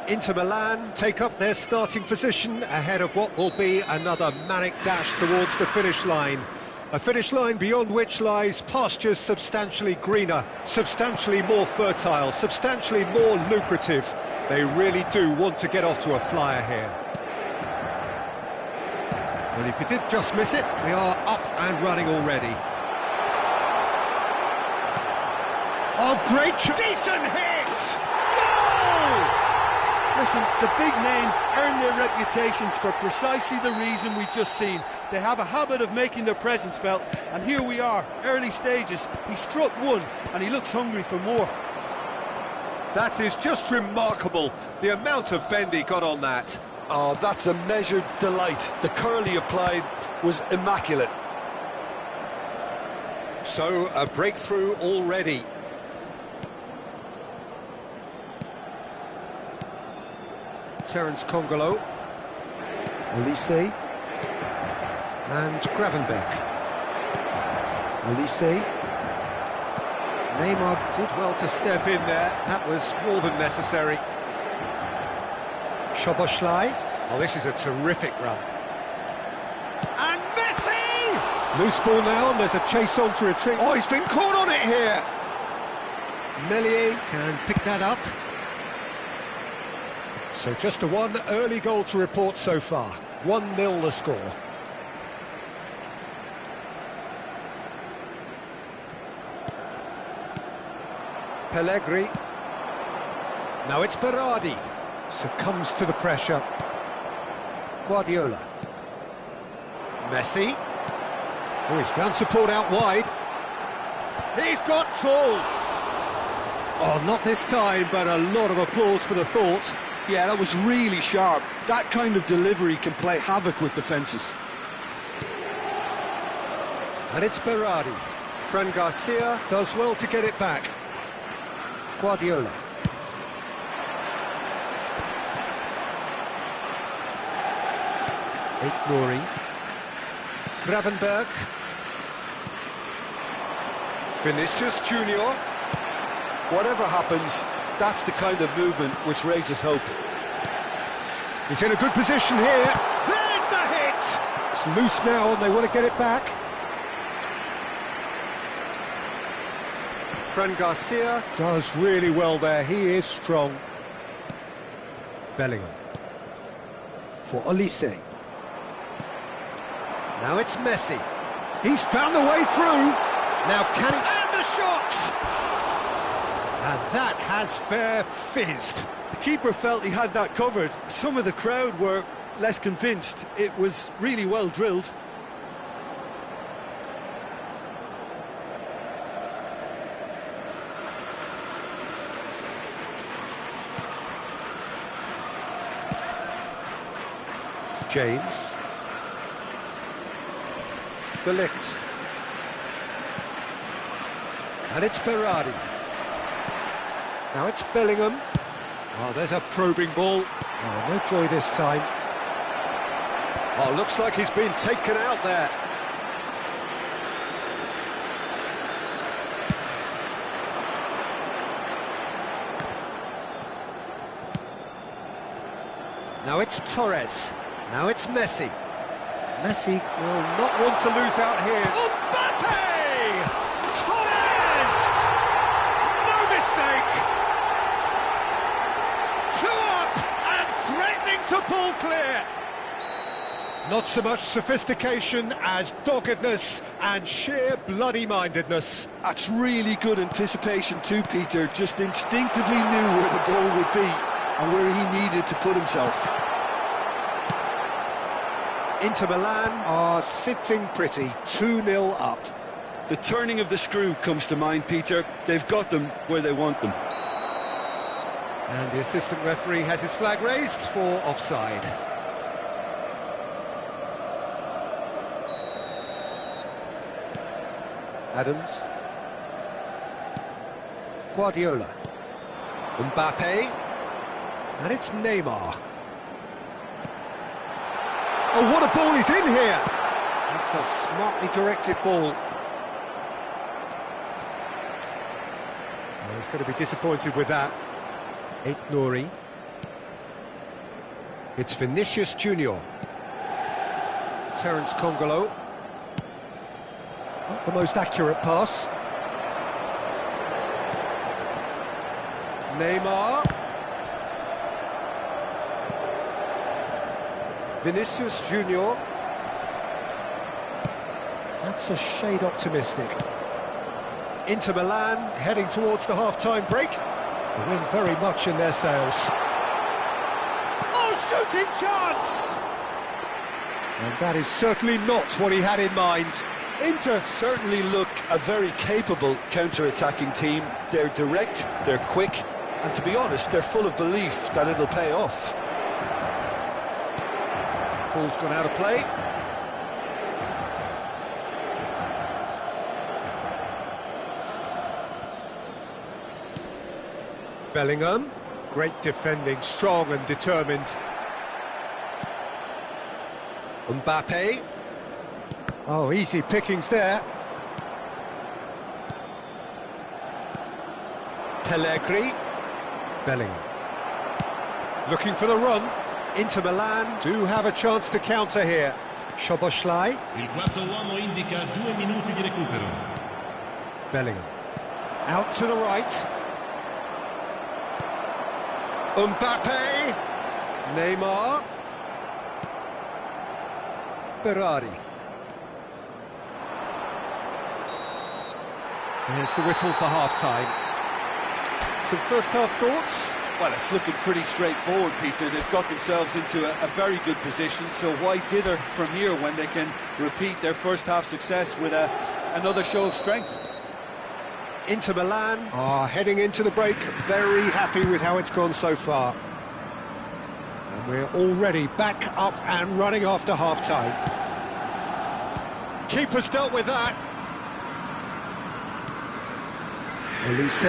Inter Milan take up their starting position ahead of what will be another manic dash towards the finish line. A finish line beyond which lies pastures substantially greener, substantially more fertile, substantially more lucrative. They really do want to get off to a flyer here. Well, if you did just miss it, we are up and running already. Oh, great! Decent hit! Goal! Listen, the big names earn their reputations for precisely the reason we've just seen. They have a habit of making their presence felt, and here we are, early stages. He struck one, and he looks hungry for more. That is just remarkable, the amount of bend he got on that. Oh, that's a measured delight. The curl he applied was immaculate. So, a breakthrough already. Terence Congolo, Olise, and Gravenberch. Olise. Neymar did well to step in there, that was more than necessary. Szoboszlai. Oh, this is a terrific run. And Messi! Loose ball now, and there's a chase on to retreat. Oh, he's been caught on it here! Meslier can pick that up. So just a one early goal to report so far. 1-0 the score. Pellegrini. Now it's Berardi. Succumbs to the pressure. Guardiola. Messi. Oh, he's found support out wide. He's got tall. Oh, not this time, but a lot of applause for the thought. Yeah, that was really sharp. That kind of delivery can play havoc with defences. And it's Berardi. Fran Garcia does well to get it back. Guardiola. Nouri. Gravenberch. Vinicius Junior. Whatever happens, that's the kind of movement which raises hope. He's in a good position here. There's the hit! It's loose now and they want to get it back. Fran Garcia does really well there. He is strong. Bellingham. For Olise. Now it's Messi. He's found the way through. Now can he... And the shot! And that has fair fizzed. The keeper felt he had that covered. Some of the crowd were less convinced. It was really well drilled. James. De Ligt. And it's Berardi. Now it's Bellingham. Oh, there's a probing ball. Oh, no joy this time. Oh, looks like he's been taken out there. Now it's Torres. Now it's Messi. Messi will not want to lose out here. Mbappe! Torres! No mistake! 2 up and threatening to pull clear. Not so much sophistication as doggedness and sheer bloody-mindedness. That's really good anticipation too, Peter. Just instinctively knew where the ball would be and where he needed to put himself. Inter Milan are sitting pretty, 2-0 up. The turning of the screw comes to mind, Peter. They've got them where they want them. And the assistant referee has his flag raised for offside. Adams. Guardiola. Mbappe. And it's Neymar. Oh, what a ball he's in here! That's a smartly directed ball. Well, he's going to be disappointed with that. Nouri. It's Vinicius Junior. Terence Congolo. Not the most accurate pass. Neymar. Vinicius Junior. That's a shade optimistic. Inter Milan heading towards the half-time break. The wind very much in their sails. Oh, shooting chance! And that is certainly not what he had in mind. Inter certainly look a very capable counter-attacking team. They're direct, they're quick, and to be honest, they're full of belief that it'll pay off. Ball's gone out of play. Bellingham, great defending, strong and determined. Mbappe. Oh, easy pickings there. Pellegrini. Bellingham. Looking for the run. Inter Milan do have a chance to counter here. Szoboszlai. Il quarto uomo indica 2 minuti di recupero. Bellingham. Out to the right. Mbappe. Neymar. Berardi. There's the whistle for half-time. Some first-half thoughts? Well, it's looking pretty straightforward, Peter. They've got themselves into a very good position, so why dither from here when they can repeat their first-half success with another show of strength? Inter Milan are heading into the break, very happy with how it's gone so far. And we're already back up and running after half-time. Keeper's dealt with that. Elise.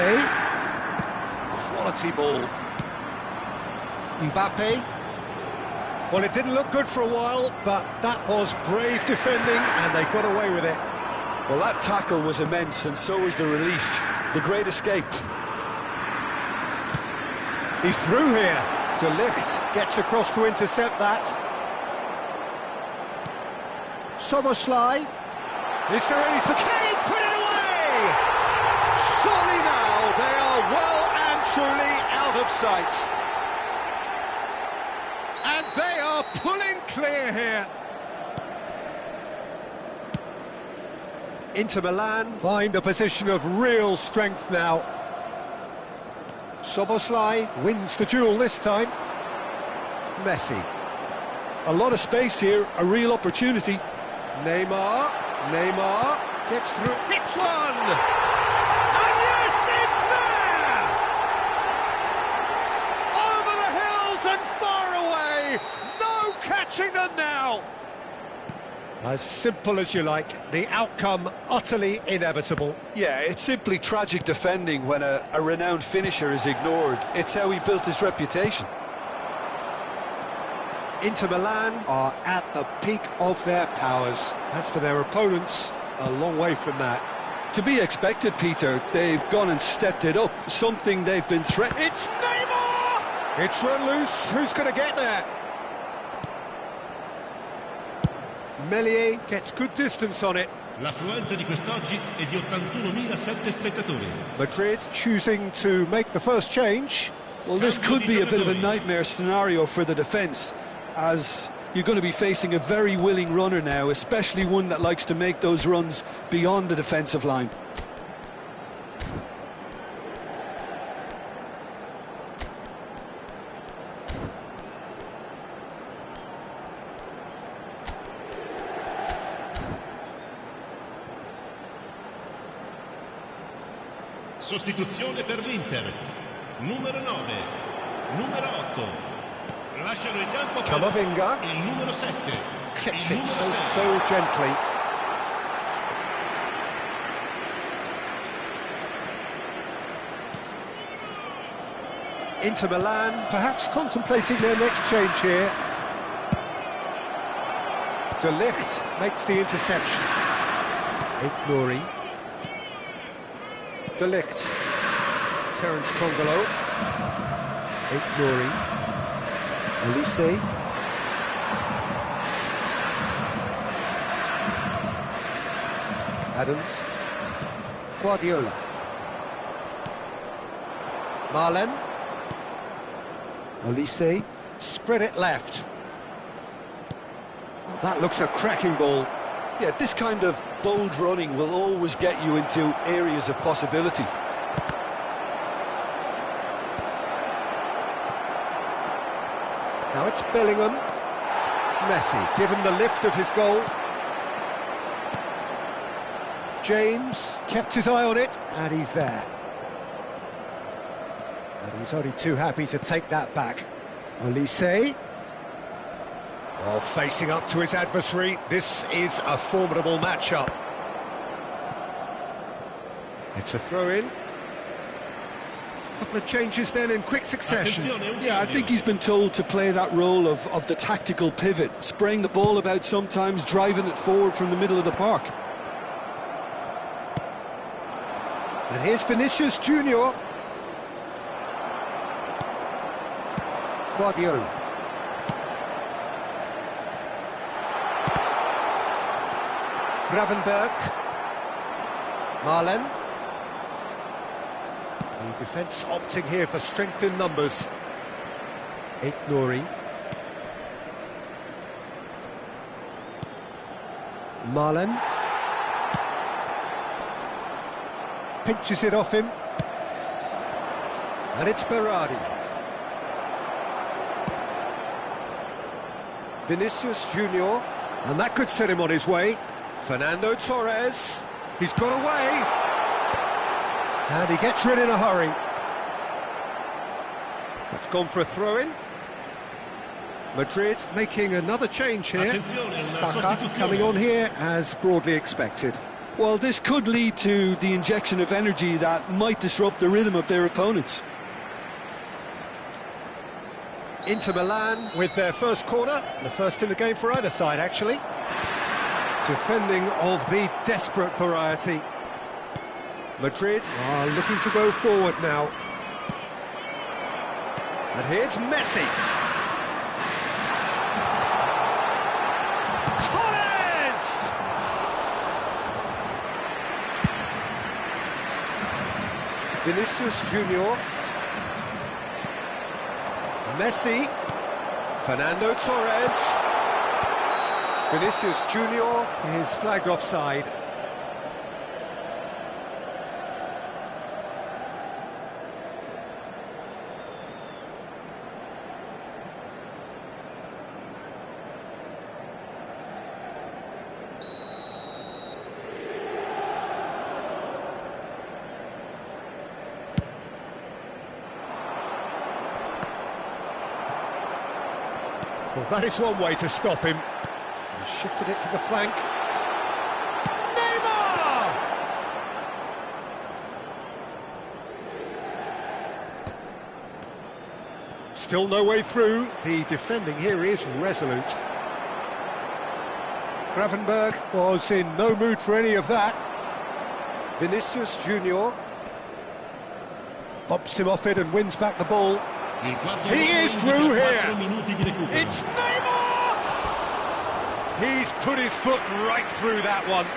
Quality ball. Mbappe. Well, it didn't look good for a while, but that was brave defending, and they got away with it. Well, that tackle was immense, and so was the relief. The great escape. He's through here. De Ligt gets across to intercept that. Szoboszlai. Is there any... Kane put it away! Surely now they are well and truly out of sight. And they are pulling clear here. Inter Milan find a position of real strength now. Szoboszlai wins the duel this time. Messi. A lot of space here, a real opportunity. Neymar gets through, hits one! And yes, it's there! Over the hills and far away! No catching them now! As simple as you like, the outcome utterly inevitable. Yeah, it's simply tragic defending when a renowned finisher is ignored. It's how he built his reputation. Inter Milan are at the peak of their powers. As for their opponents, a long way from that. To be expected, Peter. They've gone and stepped it up, something they've been threatened. It's Neymar! It's run loose, who's going to get there? Meslier gets good distance on it. L'affluenza di quest'oggi è di 81.007 spettatori. Madrid choosing to make the first change. Well, this could be a bit of a nightmare scenario for the defence, as you're going to be facing a very willing runner now, especially one that likes to make those runs beyond the defensive line. Sostituzione per l'Inter. Numero 9, numero 8. Lasciano il campo per Camavinga. il numero 7. Clips Il it numero so 7. gently. Inter Milan perhaps contemplating their next change here. De Ligt makes the interception. Nouri. De Ligt. Terence Congolo. Nouri. Elise. Adams. Guardiola. Marlen. Elise. Spread it left. Oh, that looks a cracking ball. Yeah, this kind of bold running will always get you into areas of possibility. Now it's Bellingham. Messi, given the lift of his goal. James kept his eye on it, and he's there. And he's only too happy to take that back. Elise. Oh, facing up to his adversary. This is a formidable matchup. It's a throw-in. Couple of changes then in quick succession. Yeah, I think he's been told to play that role of the tactical pivot, spraying the ball about sometimes, driving it forward from the middle of the park. And here's Vinicius Junior. Guardiola. Gravenberg. Marlen. The defence opting here for strength in numbers. Nouri. Marlen. Pinches it off him. And it's Berardi. Vinicius Junior. And that could set him on his way. Fernando Torres. He's got away. And he gets rid in a hurry. That's gone for a throw-in. Madrid making another change here. Saka coming on here as broadly expected. Well, this could lead to the injection of energy that might disrupt the rhythm of their opponents. Inter Milan with their first corner, the first in the game for either side, actually. Defending of the desperate variety. Madrid are looking to go forward now. And here's Messi. Torres! Vinicius Junior. Messi. Fernando Torres. Vinicius Junior is flagged offside. Well, that is one way to stop him. He shifted it to the flank. Neymar! Still no way through. The defending here is resolute. Gravenberg was in no mood for any of that. Vinicius Junior bumps him off it and wins back the ball. He is through here. It's Neymar! He's put his foot right through that one.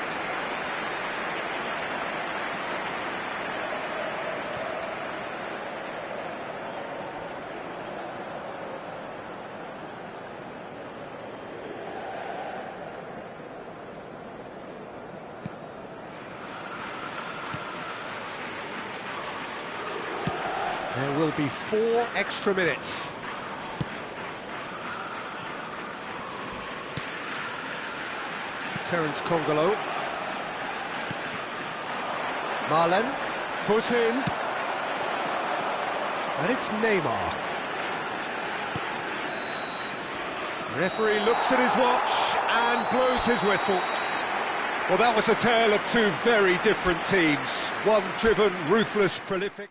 There will be 4 extra minutes. Terence Congolo. Marlen, foot in. And it's Neymar. Referee looks at his watch and blows his whistle. Well, that was a tale of 2 very different teams. One driven, ruthless, prolific.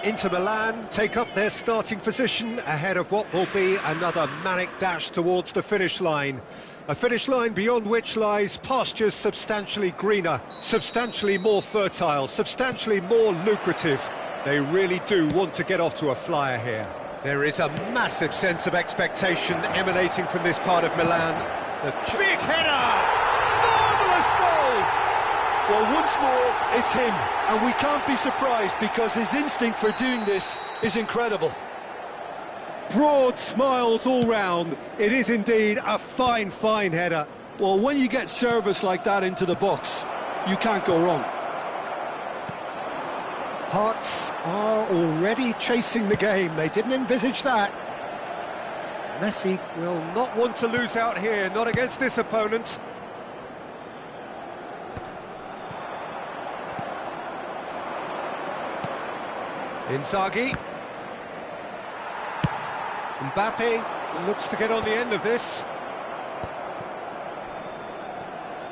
Inter Milan take up their starting position ahead of what will be another manic dash towards the finish line. A finish line beyond which lies pastures substantially greener, substantially more fertile, substantially more lucrative. They really do want to get off to a flyer here. There is a massive sense of expectation emanating from this part of Milan. The big header! Marvellous goal! Well, once more, it's him, and we can't be surprised because his instinct for doing this is incredible. Broad smiles all round. It is indeed a fine, fine header. Well, when you get service like that into the box, you can't go wrong. Hearts are already chasing the game. They didn't envisage that. Messi will not want to lose out here, not against this opponent. Inzaghi. Mbappe looks to get on the end of this.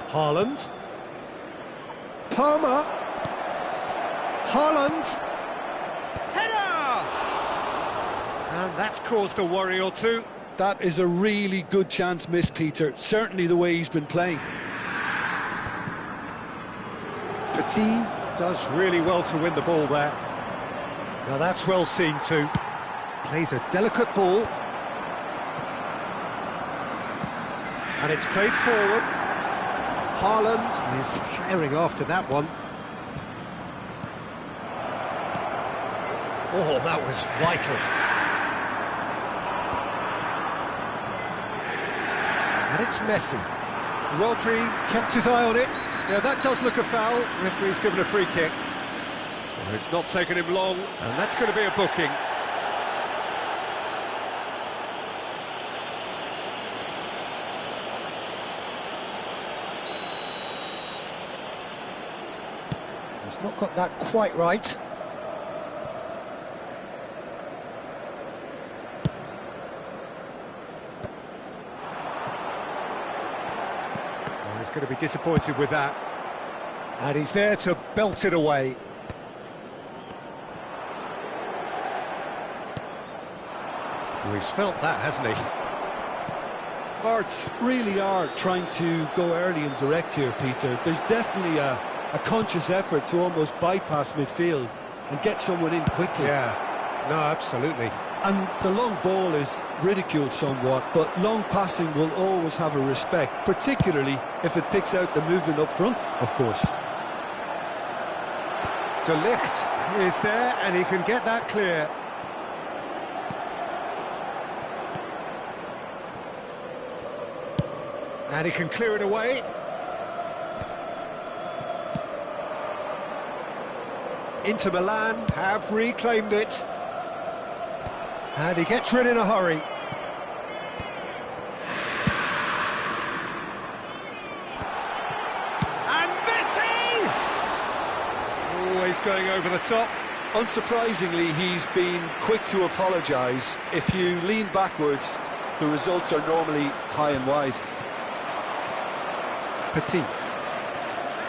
Haaland. Palmer. Haaland. Header! And that's caused a worry or two. That is a really good chance missed, Peter. Certainly the way he's been playing. Petit does really well to win the ball there. Now that's well seen too. Plays a delicate ball. And it's played forward. Haaland is herring after that one. Oh, that was vital. And it's Messi. Rodri kept his eye on it. Yeah, that does look a foul. Referee's given a free kick. Well, it's not taken him long, and that's going to be a booking. He's not got that quite right. Well, he's going to be disappointed with that. And he's there to belt it away. Well, he's felt that, hasn't he? Hearts really are trying to go early and direct here, Peter. There's definitely a conscious effort to almost bypass midfield and get someone in quickly. Yeah, no, absolutely. And the long ball is ridiculed somewhat, but long passing will always have a respect, particularly if it picks out the movement up front, of course. De Ligt is there, and he can get that clear. And he can clear it away. Inter Milan have reclaimed it. And he gets rid in a hurry. And Messi! Always going over the top. Unsurprisingly, he's been quick to apologise. If you lean backwards, the results are normally high and wide. Petit.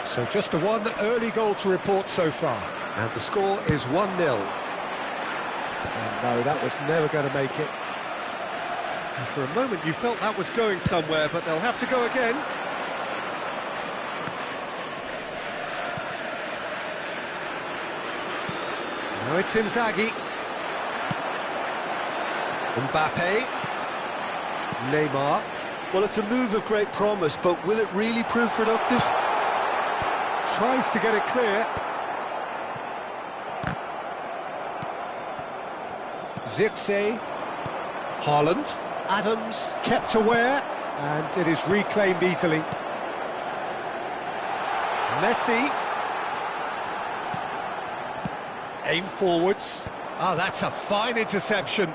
So just the one early goal to report so far. And the score is 1-0. And no, that was never going to make it. And for a moment you felt that was going somewhere, but they'll have to go again. Now it's Inzaghi. Mbappe. Neymar. Well, it's a move of great promise, but will it really prove productive? Tries to get it clear. Zirkzee. Haaland. Adams kept aware, and it is reclaimed easily. Messi. Aim forwards. Ah, that's a fine interception.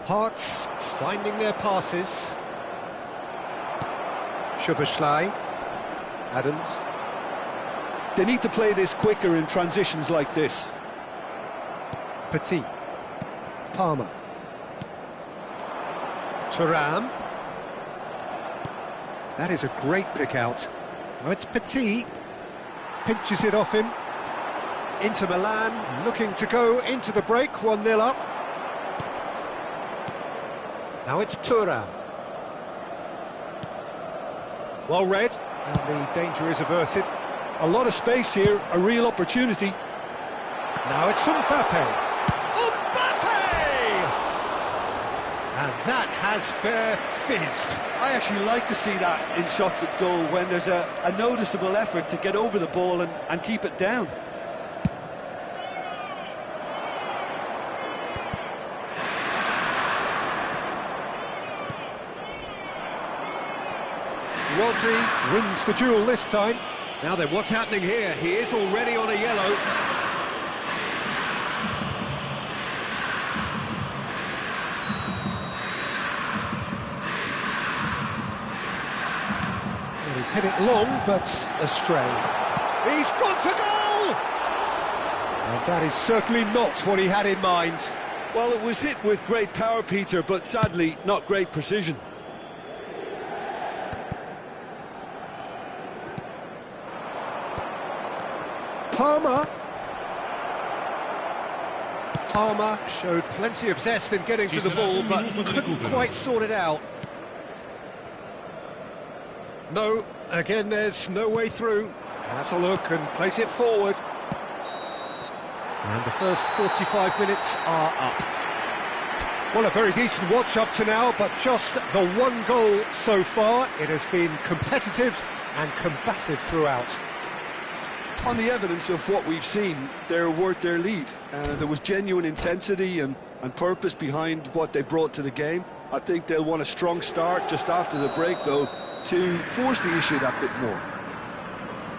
Hearts finding their passes. Szoboszlai. Adams. They need to play this quicker in transitions like this. Petit. Palmer. Thuram. That is a great pick out. Now it's Petit. Pinches it off him. Inter Milan looking to go into the break, 1-0 up. Now it's Thuram. Well read, and the danger is averted. A lot of space here, a real opportunity. Now it's Mbappe. And that has fair fizzed. I actually like to see that in shots at goal when there's a noticeable effort to get over the ball and keep it down. Rodri wins the duel this time. Now then, what's happening here? He is already on a yellow. Well, he's hit it long, but astray. He's gone for goal! And that is certainly not what he had in mind. Well, it was hit with great power, Peter, but sadly, not great precision. Palmer showed plenty of zest in getting to the ball, but couldn't quite sort it out. No, again there's no way through. Has a look and plays it forward. And the first 45 minutes are up. Well, a very decent watch up to now, but just the one goal so far. It has been competitive and combative throughout. On the evidence of what we've seen, they're worth their lead. There was genuine intensity and purpose behind what they brought to the game. I think they'll want a strong start just after the break, though, to force the issue that bit more.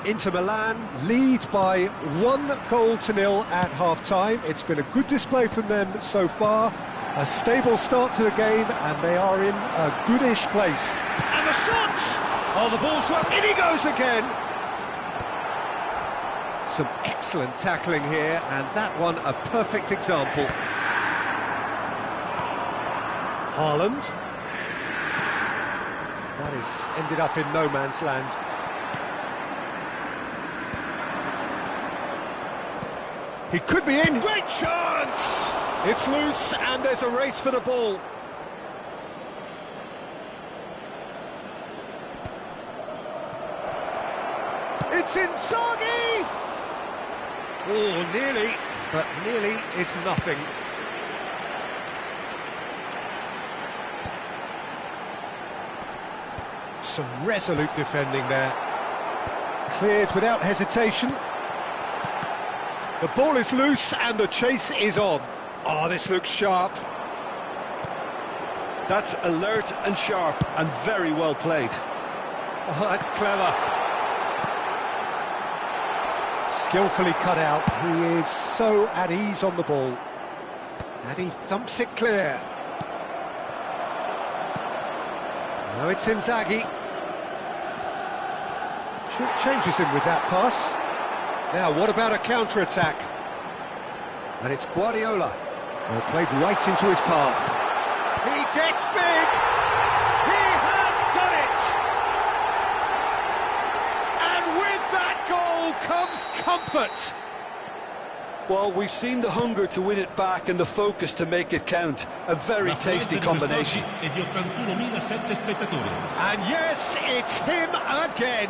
Inter Milan lead by 1-0 at half-time. It's been a good display from them so far. A stable start to the game, and they are in a goodish place. And the shot! Oh, the ball's right. In he goes again! Some excellent tackling here, and that one a perfect example. Haaland. That is ended up in no man's land. He could be in. Great chance! It's loose, and there's a race for the ball. It's Inzaghi! Oh, nearly, but nearly is nothing. Some resolute defending there. Cleared without hesitation. The ball is loose and the chase is on. Oh, this looks sharp. That's alert and sharp and very well played. Oh, that's clever. Skillfully cut out. He is so at ease on the ball. And he thumps it clear. Now it's Inzaghi. Changes him with that pass. Now, what about a counter-attack? And it's Guardiola. Oh, played right into his path. He gets big! He has done it! And with that goal comes comfort! Well, we've seen the hunger to win it back and the focus to make it count. A very tasty combination. E di 81.007 spettatori. And yes, it's him again!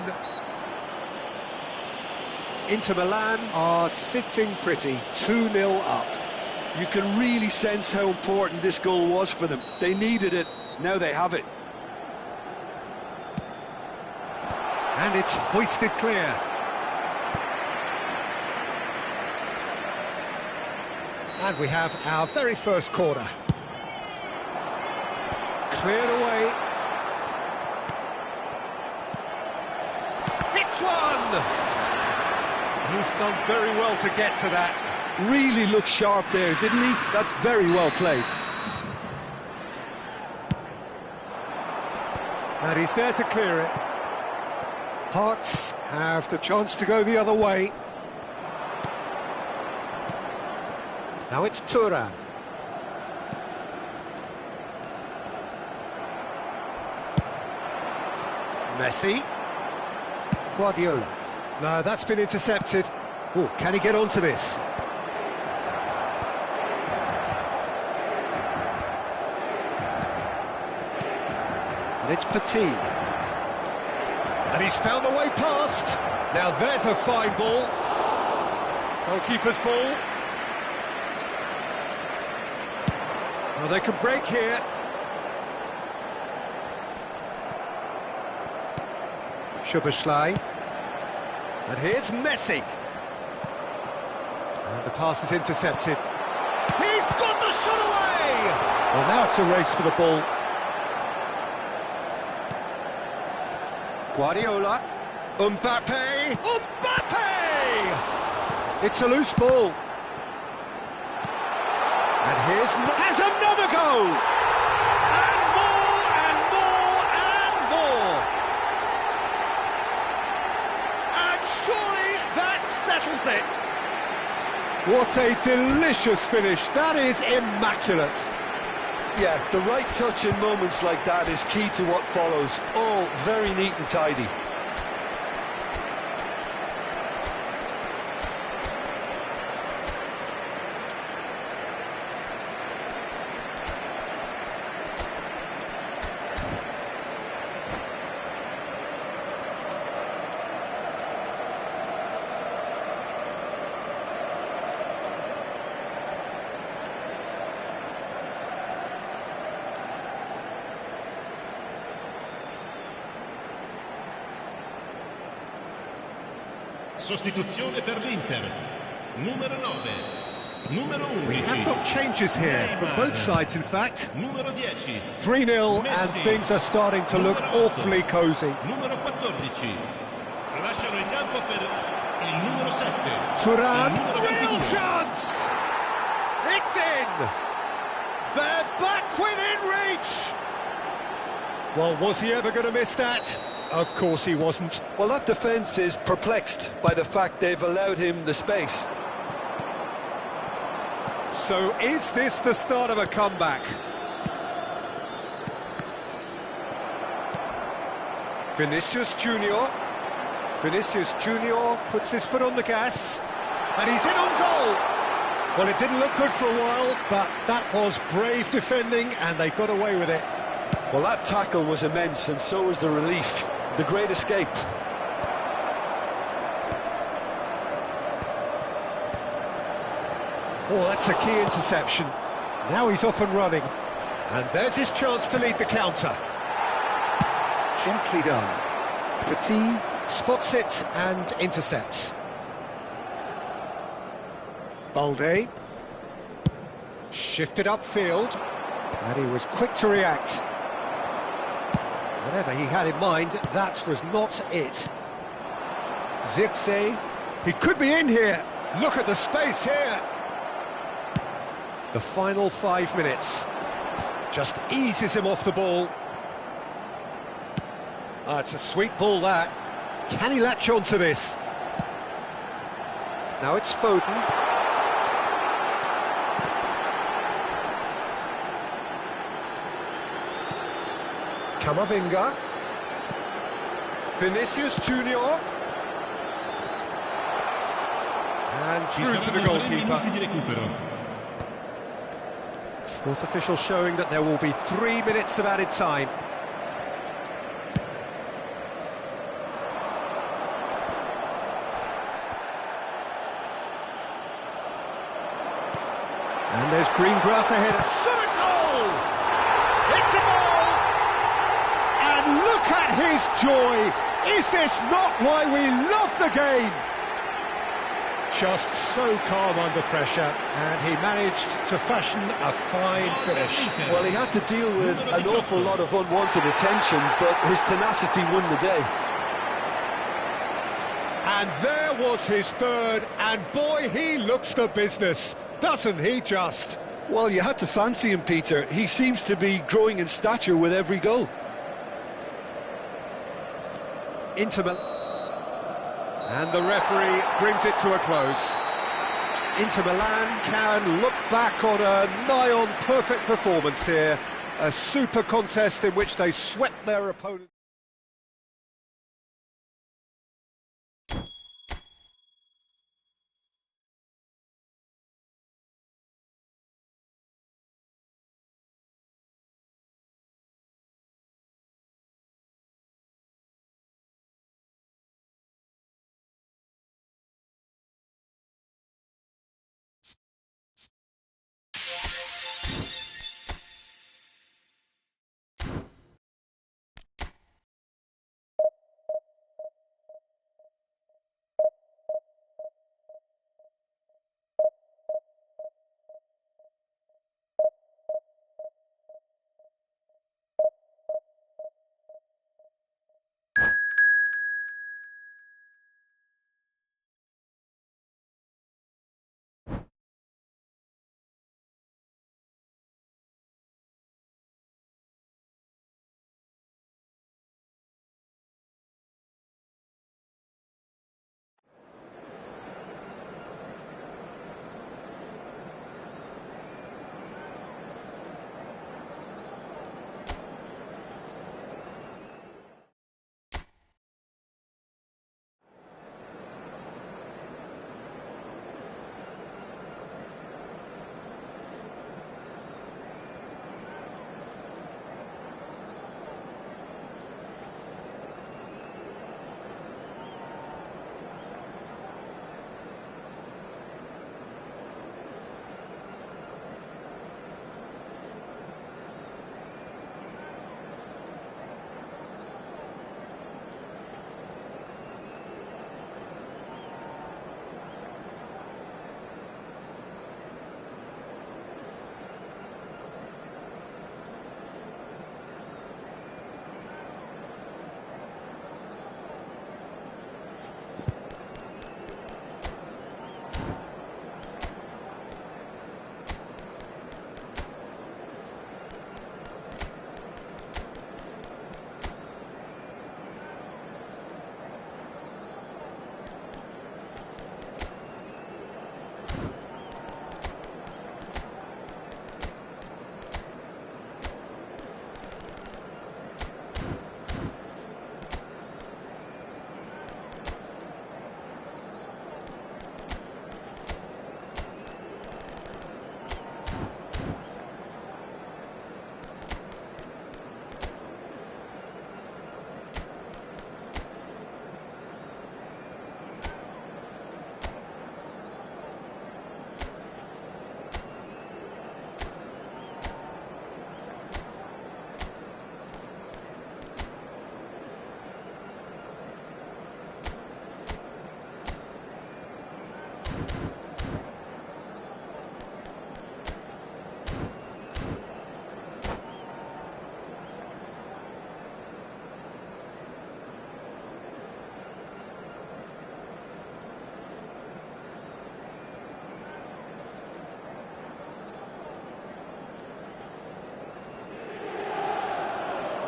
Inter Milan are sitting pretty, 2-0 up. You can really sense how important this goal was for them. They needed it, now they have it. And it's hoisted clear. And we have our very first corner. Cleared away. Hits one! He's done very well to get to that. Really looked sharp there, didn't he? That's very well played. And he's there to clear it. Hearts have the chance to go the other way. Now it's Thuram. Messi. Guardiola. No, that's been intercepted. Oh, can he get onto this? And it's Petit. And he's found a way past. Now there's a fine ball. Goalkeeper's ball. Well, they can break here. Szoboszlai. And here's Messi. And the pass is intercepted. He's got the shot away! Well, now it's a race for the ball. Guardiola. Mbappe! Mbappe! It's a loose ball. And has another go! And more, and more, and more! And surely that settles it! What a delicious finish. That is immaculate. Yeah, the right touch in moments like that is key to what follows. All very neat and tidy. Sostituzione per l'Inter. Numero 9. Numero 11. We have got changes here from both sides, in fact. Numero 10. 3-0 and things are starting to look awfully cosy. Numero 14. Lasciano il campo per il numero 7. Thuram, real chance! It's in! They're back within reach! Well, was he ever going to miss that? Of course he wasn't. Well, that defence is perplexed by the fact they've allowed him the space. So is this the start of a comeback? Vinicius Junior. Vinicius Junior puts his foot on the gas. And he's in on goal. Well, it didn't look good for a while, but that was brave defending and they got away with it. Well, that tackle was immense, and so was the relief. The great escape. Oh, that's a key interception. Now he's off and running. And there's his chance to lead the counter. Gently done. Petit spots it and intercepts. Balde. Shifted upfield. And he was quick to react. Whatever he had in mind, that was not it. Zirkzee, he could be in here. Look at the space here. The final 5 minutes. Just eases him off the ball. Ah, it's a sweet ball, that. Can he latch on to this? Now it's Foden. Camavinga. Vinicius Junior. And through to the goalkeeper. Fourth official showing that there will be 3 minutes of added time. And there's green grass ahead. Shot a goal! It's a goal! And look at his joy! Is this not why we love the game? Just so calm under pressure, and he managed to fashion a fine finish. Well, he had to deal with an awful lot of unwanted attention, but his tenacity won the day. And there was his third, and boy, he looks the business, doesn't he just? Well, you had to fancy him, Peter. He seems to be growing in stature with every goal. Inter Milan. And the referee brings it to a close. Inter Milan can look back on a nigh-on perfect performance here. A super contest in which they swept their opponent.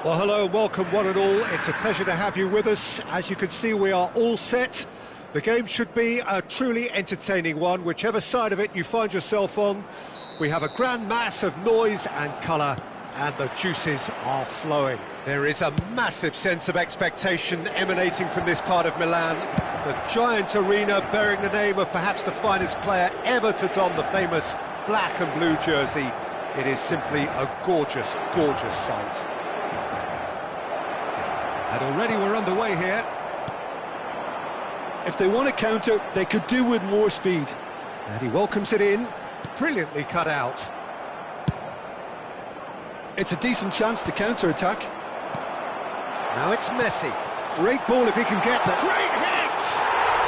Well, hello and welcome one and all. It's a pleasure to have you with us. As you can see, we are all set. The game should be a truly entertaining one, whichever side of it you find yourself on. We have a grand mass of noise and colour, and the juices are flowing. There is a massive sense of expectation emanating from this part of Milan. The giant arena bearing the name of perhaps the finest player ever to don the famous black and blue jersey. It is simply a gorgeous, gorgeous sight. And already we're underway here. If they want to counter, they could do with more speed. And he welcomes it in. Brilliantly cut out. It's a decent chance to counter-attack. Now it's Messi. Great ball if he can get that. Great hit!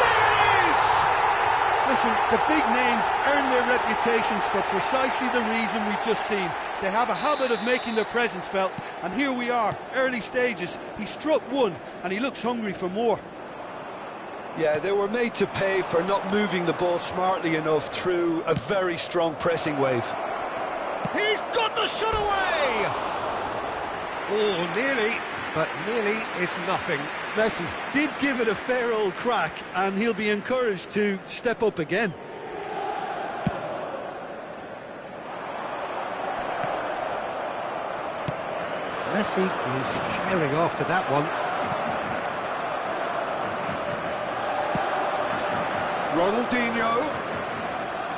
There it is! Listen, the big names earn their reputations for precisely the reason we've just seen. They have a habit of making their presence felt, and here we are, early stages. He struck one, and he looks hungry for more. Yeah, they were made to pay for not moving the ball smartly enough through a very strong pressing wave. He's got the shot away! Oh, nearly, but nearly is nothing. Messi did give it a fair old crack, and he'll be encouraged to step up again. Messi is herring after that one. Ronaldinho.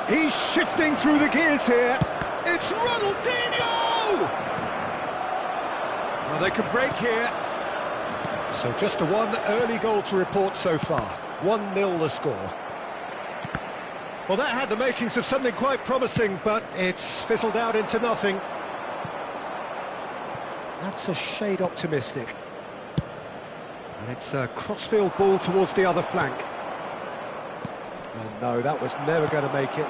He's shifting through the gears here. It's Ronaldinho! Well, they could break here. So just a one early goal to report so far. 1-0 the score. Well, that had the makings of something quite promising, but it's fizzled out into nothing. That's a shade optimistic. And it's a crossfield ball towards the other flank. Oh no, that was never going to make it.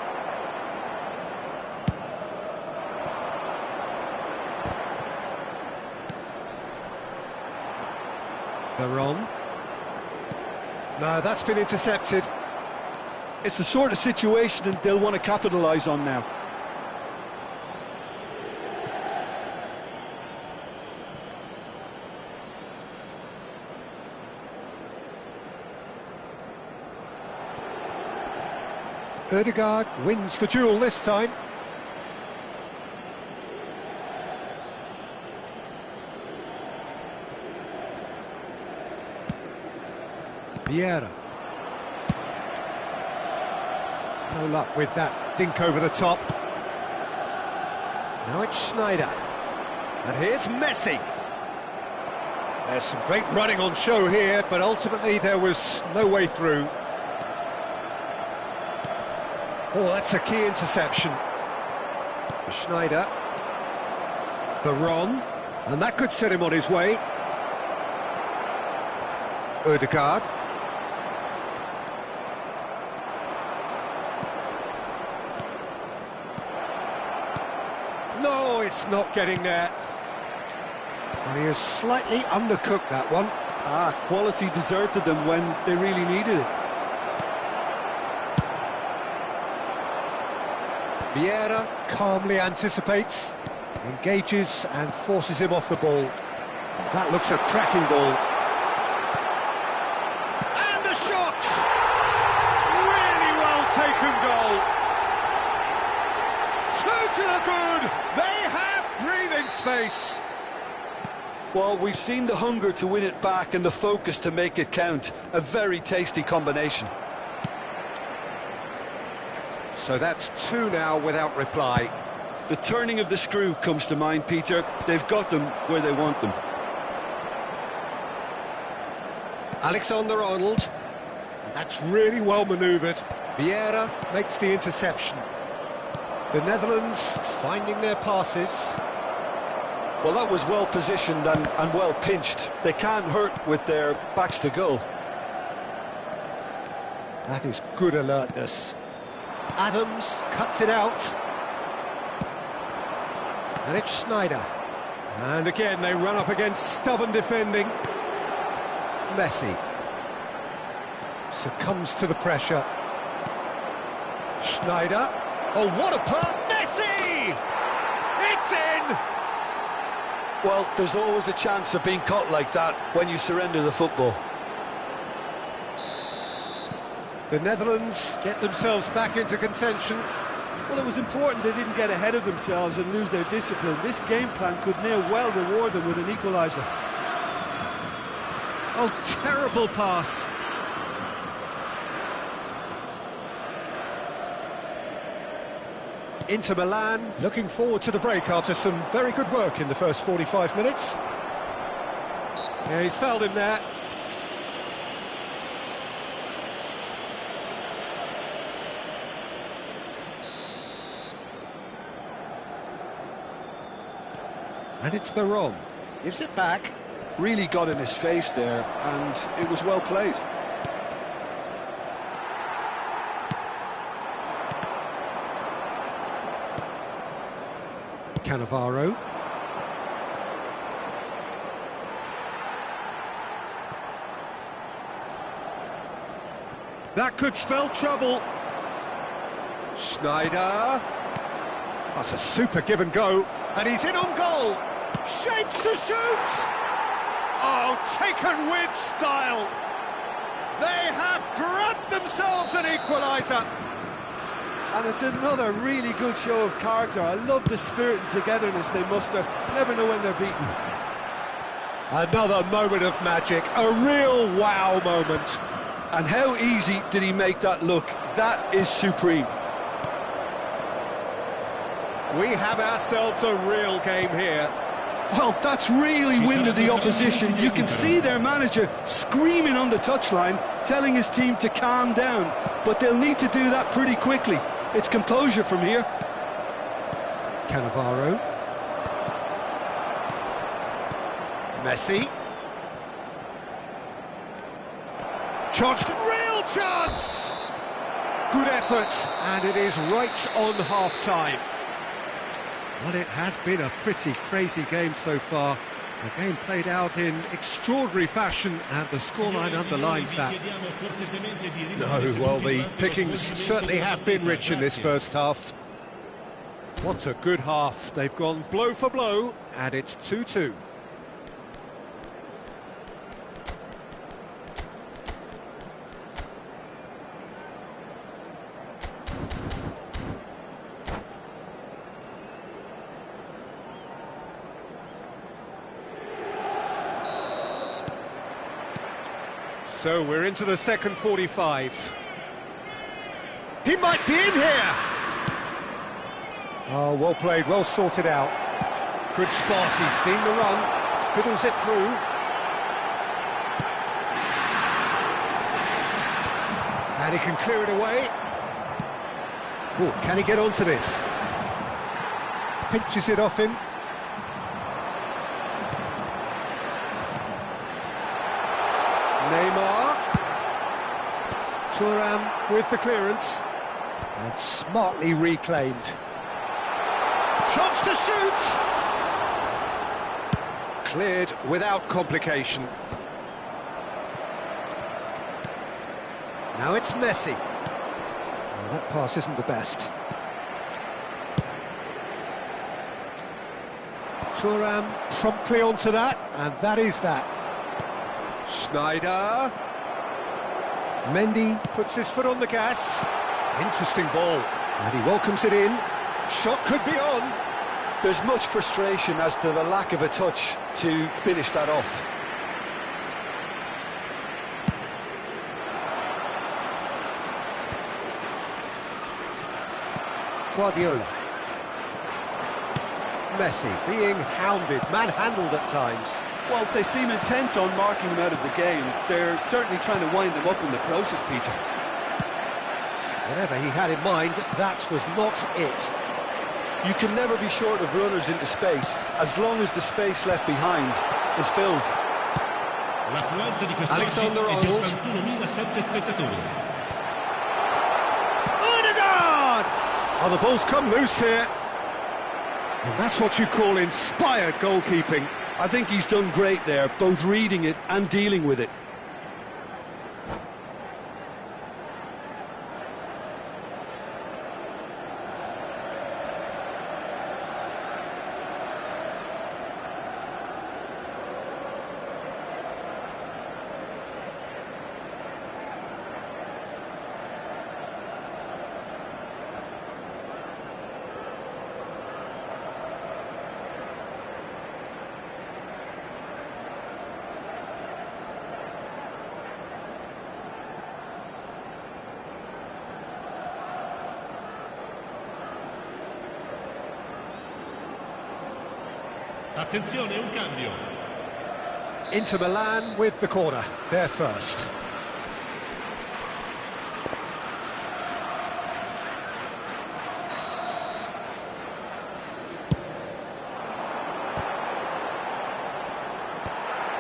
Veron. No, that's been intercepted. It's the sort of situation that they'll want to capitalise on now. Ødegaard wins the duel this time. Vieira. No luck with that dink over the top. Now it's Schneider. And here's Messi. There's some great running on show here, but ultimately there was no way through. Oh, that's a key interception. Schneider. Veron. And that could set him on his way. Ødegaard. No, it's not getting there. Well, he has slightly undercooked that one. Quality deserted them when they really needed it. Vieira calmly anticipates, engages and forces him off the ball. That looks a cracking ball. And a shot! Really well taken goal. 2 to the good. They have breathing space. Well, we've seen the hunger to win it back and the focus to make it count. A very tasty combination. So that's 2 now without reply. The turning of the screw comes to mind, Peter. They've got them where they want them. Alexander-Arnold. And that's really well manoeuvred. Vieira makes the interception. The Netherlands finding their passes. Well, that was well positioned and well pinched. They can't hurt with their backs to goal. That is good alertness. Adams cuts it out. And it's Schneider. And again, they run up against stubborn defending. Messi succumbs to the pressure. Schneider. Oh, what a pass! Messi! It's in! Well, there's always a chance of being caught like that when you surrender the football. The Netherlands get themselves back into contention. Well, it was important they didn't get ahead of themselves and lose their discipline. This game plan could near well reward them with an equaliser. Oh, terrible pass. Inter Milan looking forward to the break after some very good work in the first 45 minutes. Yeah, he's fouled him there. And it's Veron. Gives it back. Really got in his face there, and it was well played. Cannavaro. That could spell trouble. Schneider. That's a super give and go. And he's in on goal. Shapes to shoot. Oh, taken with style. They have grabbed themselves an equaliser. And it's another really good show of character. I love the spirit and togetherness they muster. Never know when they're beaten. Another moment of magic. A real wow moment. And how easy did he make that look? That is supreme. We have ourselves a real game here. Well, that's really winded the opposition. You can see their manager screaming on the touchline, telling his team to calm down. But they'll need to do that pretty quickly. It's composure from here. Cannavaro. Messi. Chance, real chance! Good effort, and it is right on half-time. Well, it has been a pretty crazy game so far. The game played out in extraordinary fashion, and the scoreline underlines that. No, well, the pickings certainly have been rich in this first half. What a good half. They've gone blow for blow, and it's 2-2. So we're into the second 45. He might be in here! Oh, well played, well sorted out. Good spot, he's seen the run, fiddles it through. And he can clear it away. Oh, can he get onto this? Pinches it off him. Neymar. Thuram with the clearance. And smartly reclaimed. Chance to shoot! Cleared without complication. Now it's Messi. Well, that pass isn't the best. Thuram promptly onto that, and that is that. Schneider. Mendy puts his foot on the gas. Interesting ball. And he welcomes it in. Shot could be on. There's much frustration as to the lack of a touch to finish that off. Guardiola. Messi being hounded, manhandled at times. Well, they seem intent on marking him out of the game. They're certainly trying to wind him up in the process, Peter. Whatever he had in mind, that was not it. You can never be short of runners into space, as long as the space left behind is filled. Alexander-Arnold. Odegaard! Oh, the ball's come loose here. And that's what you call inspired goalkeeping. I think he's done great there, both reading it and dealing with it. Attenzione, un cambio. Inter Milan with the corner, they're first.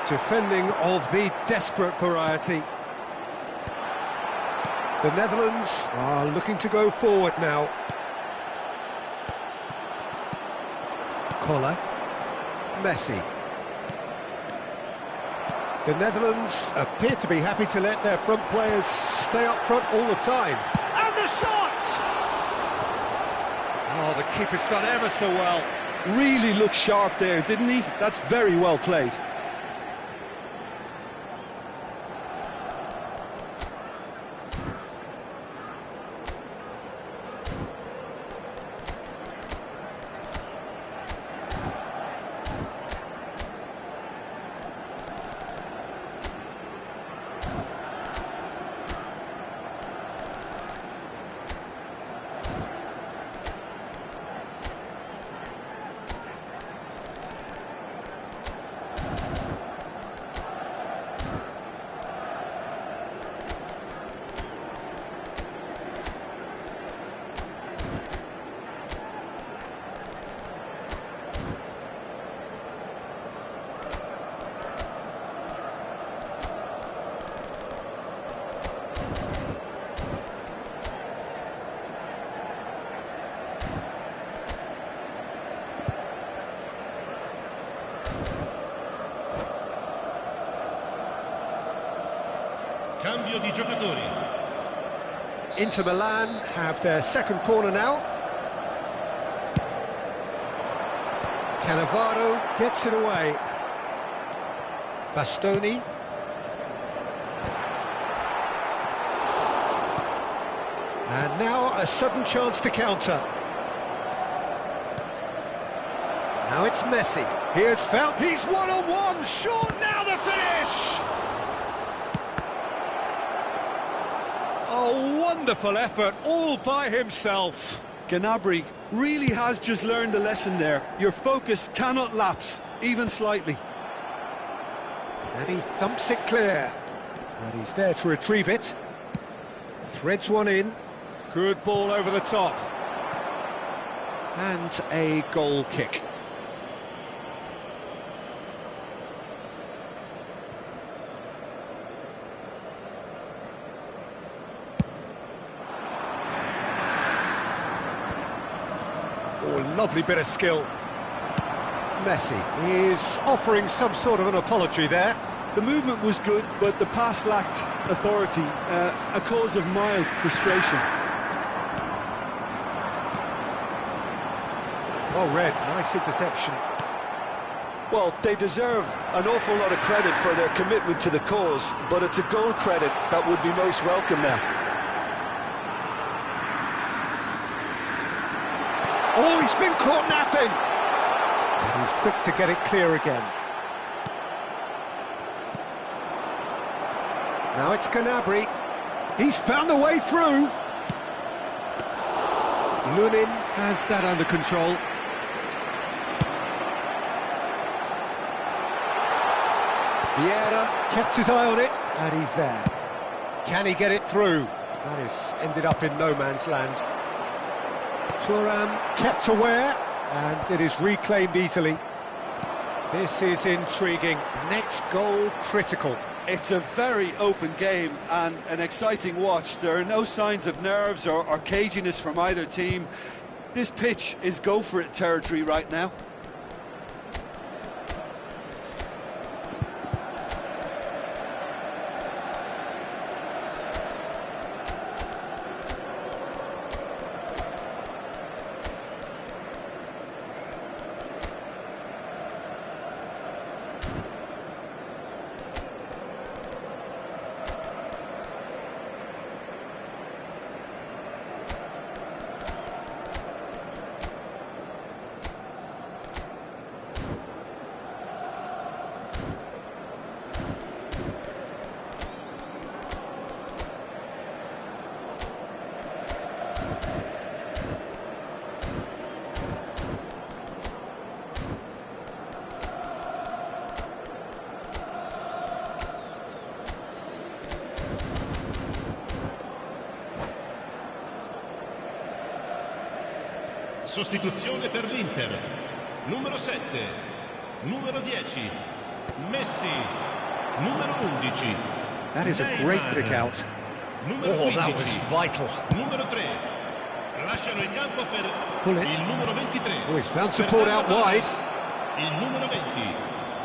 Defending of the desperate variety. The Netherlands are looking to go forward now. Koller. Messi. The Netherlands appear to be happy to let their front players stay up front all the time. And the shot! Oh, the keeper's done ever so well. Really looked sharp there, didn't he? That's very well played. Cambio di giocatori. Inter Milan have their second corner now. Cannavaro gets it away. Bastoni. And now a sudden chance to counter. Now it's Messi. Here's found. He's one-on-one. Short now, the finish! A wonderful effort, all by himself. Gnabry really has just learned a lesson there. Your focus cannot lapse, even slightly. And he thumps it clear. And he's there to retrieve it. Threads one in. Good ball over the top. And a goal kick. Oh, lovely bit of skill. Messi is offering some sort of an apology there. The movement was good, but the pass lacked authority, a cause of mild frustration. Well read, nice interception. Well, they deserve an awful lot of credit for their commitment to the cause, but it's a goal credit that would be most welcome now. Oh, he's been caught napping! And he's quick to get it clear again. Now it's Gnabry. He's found a way through. Lunin has that under control. Vieira kept his eye on it, and he's there. Can he get it through? That is ended up in no man's land. Thuram kept aware, and it is reclaimed easily. This is intriguing. Next goal critical. It's a very open game and an exciting watch. There are no signs of nerves or caginess from either team. This pitch is go-for-it territory right now. Sostituzione per l'Inter. Numero 7, numero 10, Messi, numero 11. That is a great pick out. Numero Oh, that 15, was vital. Numero 3, Lasciano il campo per Pull it. il numero 23. Oh, he's found support out wide. Il numero 20.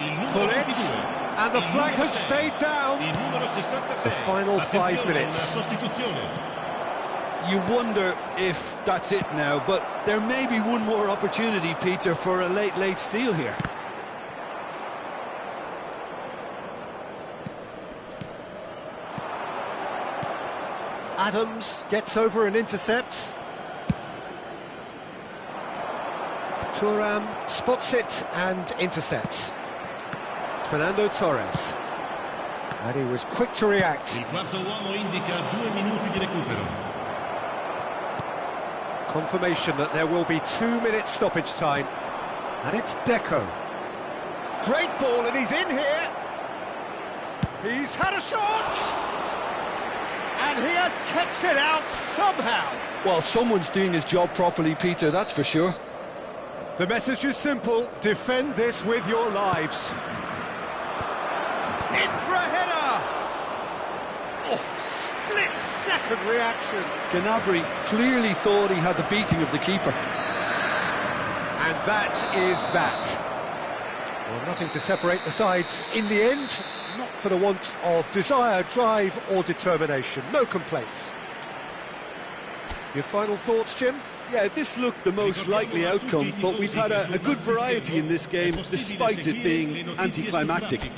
Il numero Pull 22. it. And the flag has stayed down. Il numero 66. The final 5 Attenzione, minutes. una sostituzione. You wonder if that's it now, but there may be one more opportunity, Peter, for a late steal here. Adams gets over and intercepts. Thuram spots it and intercepts. Fernando Torres. And he was quick to react. Il quarto uomo indica 2 minuti di recupero. Confirmation that there will be 2 minutes stoppage time. And it's Deco. Great ball, and he's in here. He's had a shot. And he has kept it out somehow. Well, someone's doing his job properly, Peter, that's for sure. The message is simple: defend this with your lives. In for a header! Oh, split-second reaction. Gnabry clearly thought he had the beating of the keeper. And that is that. Well, nothing to separate the sides in the end, not for the want of desire, drive or determination. No complaints. Your final thoughts, Jim? Yeah, this looked the most likely outcome, but we've had a good variety in this game, despite it being anticlimactic.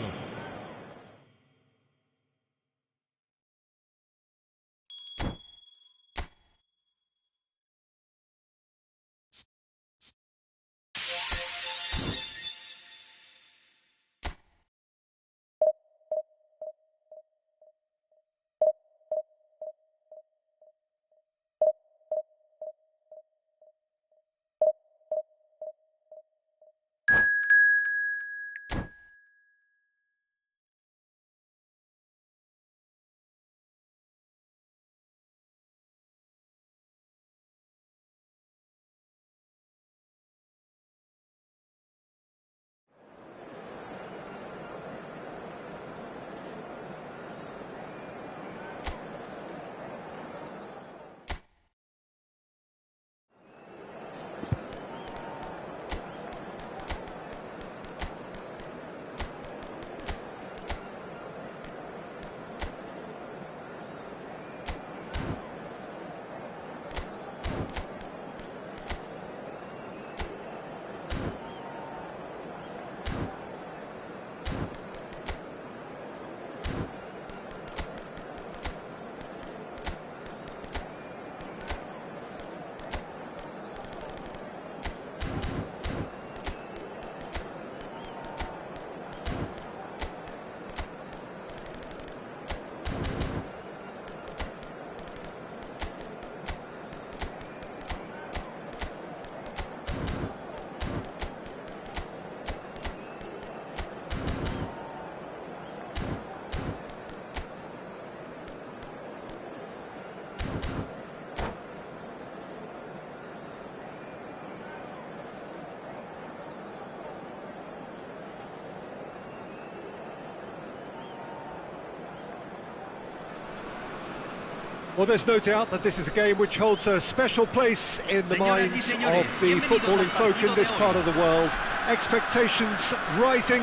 Well, there's no doubt that this is a game which holds a special place in the minds of the footballing folk in this part of the world. Expectations rising,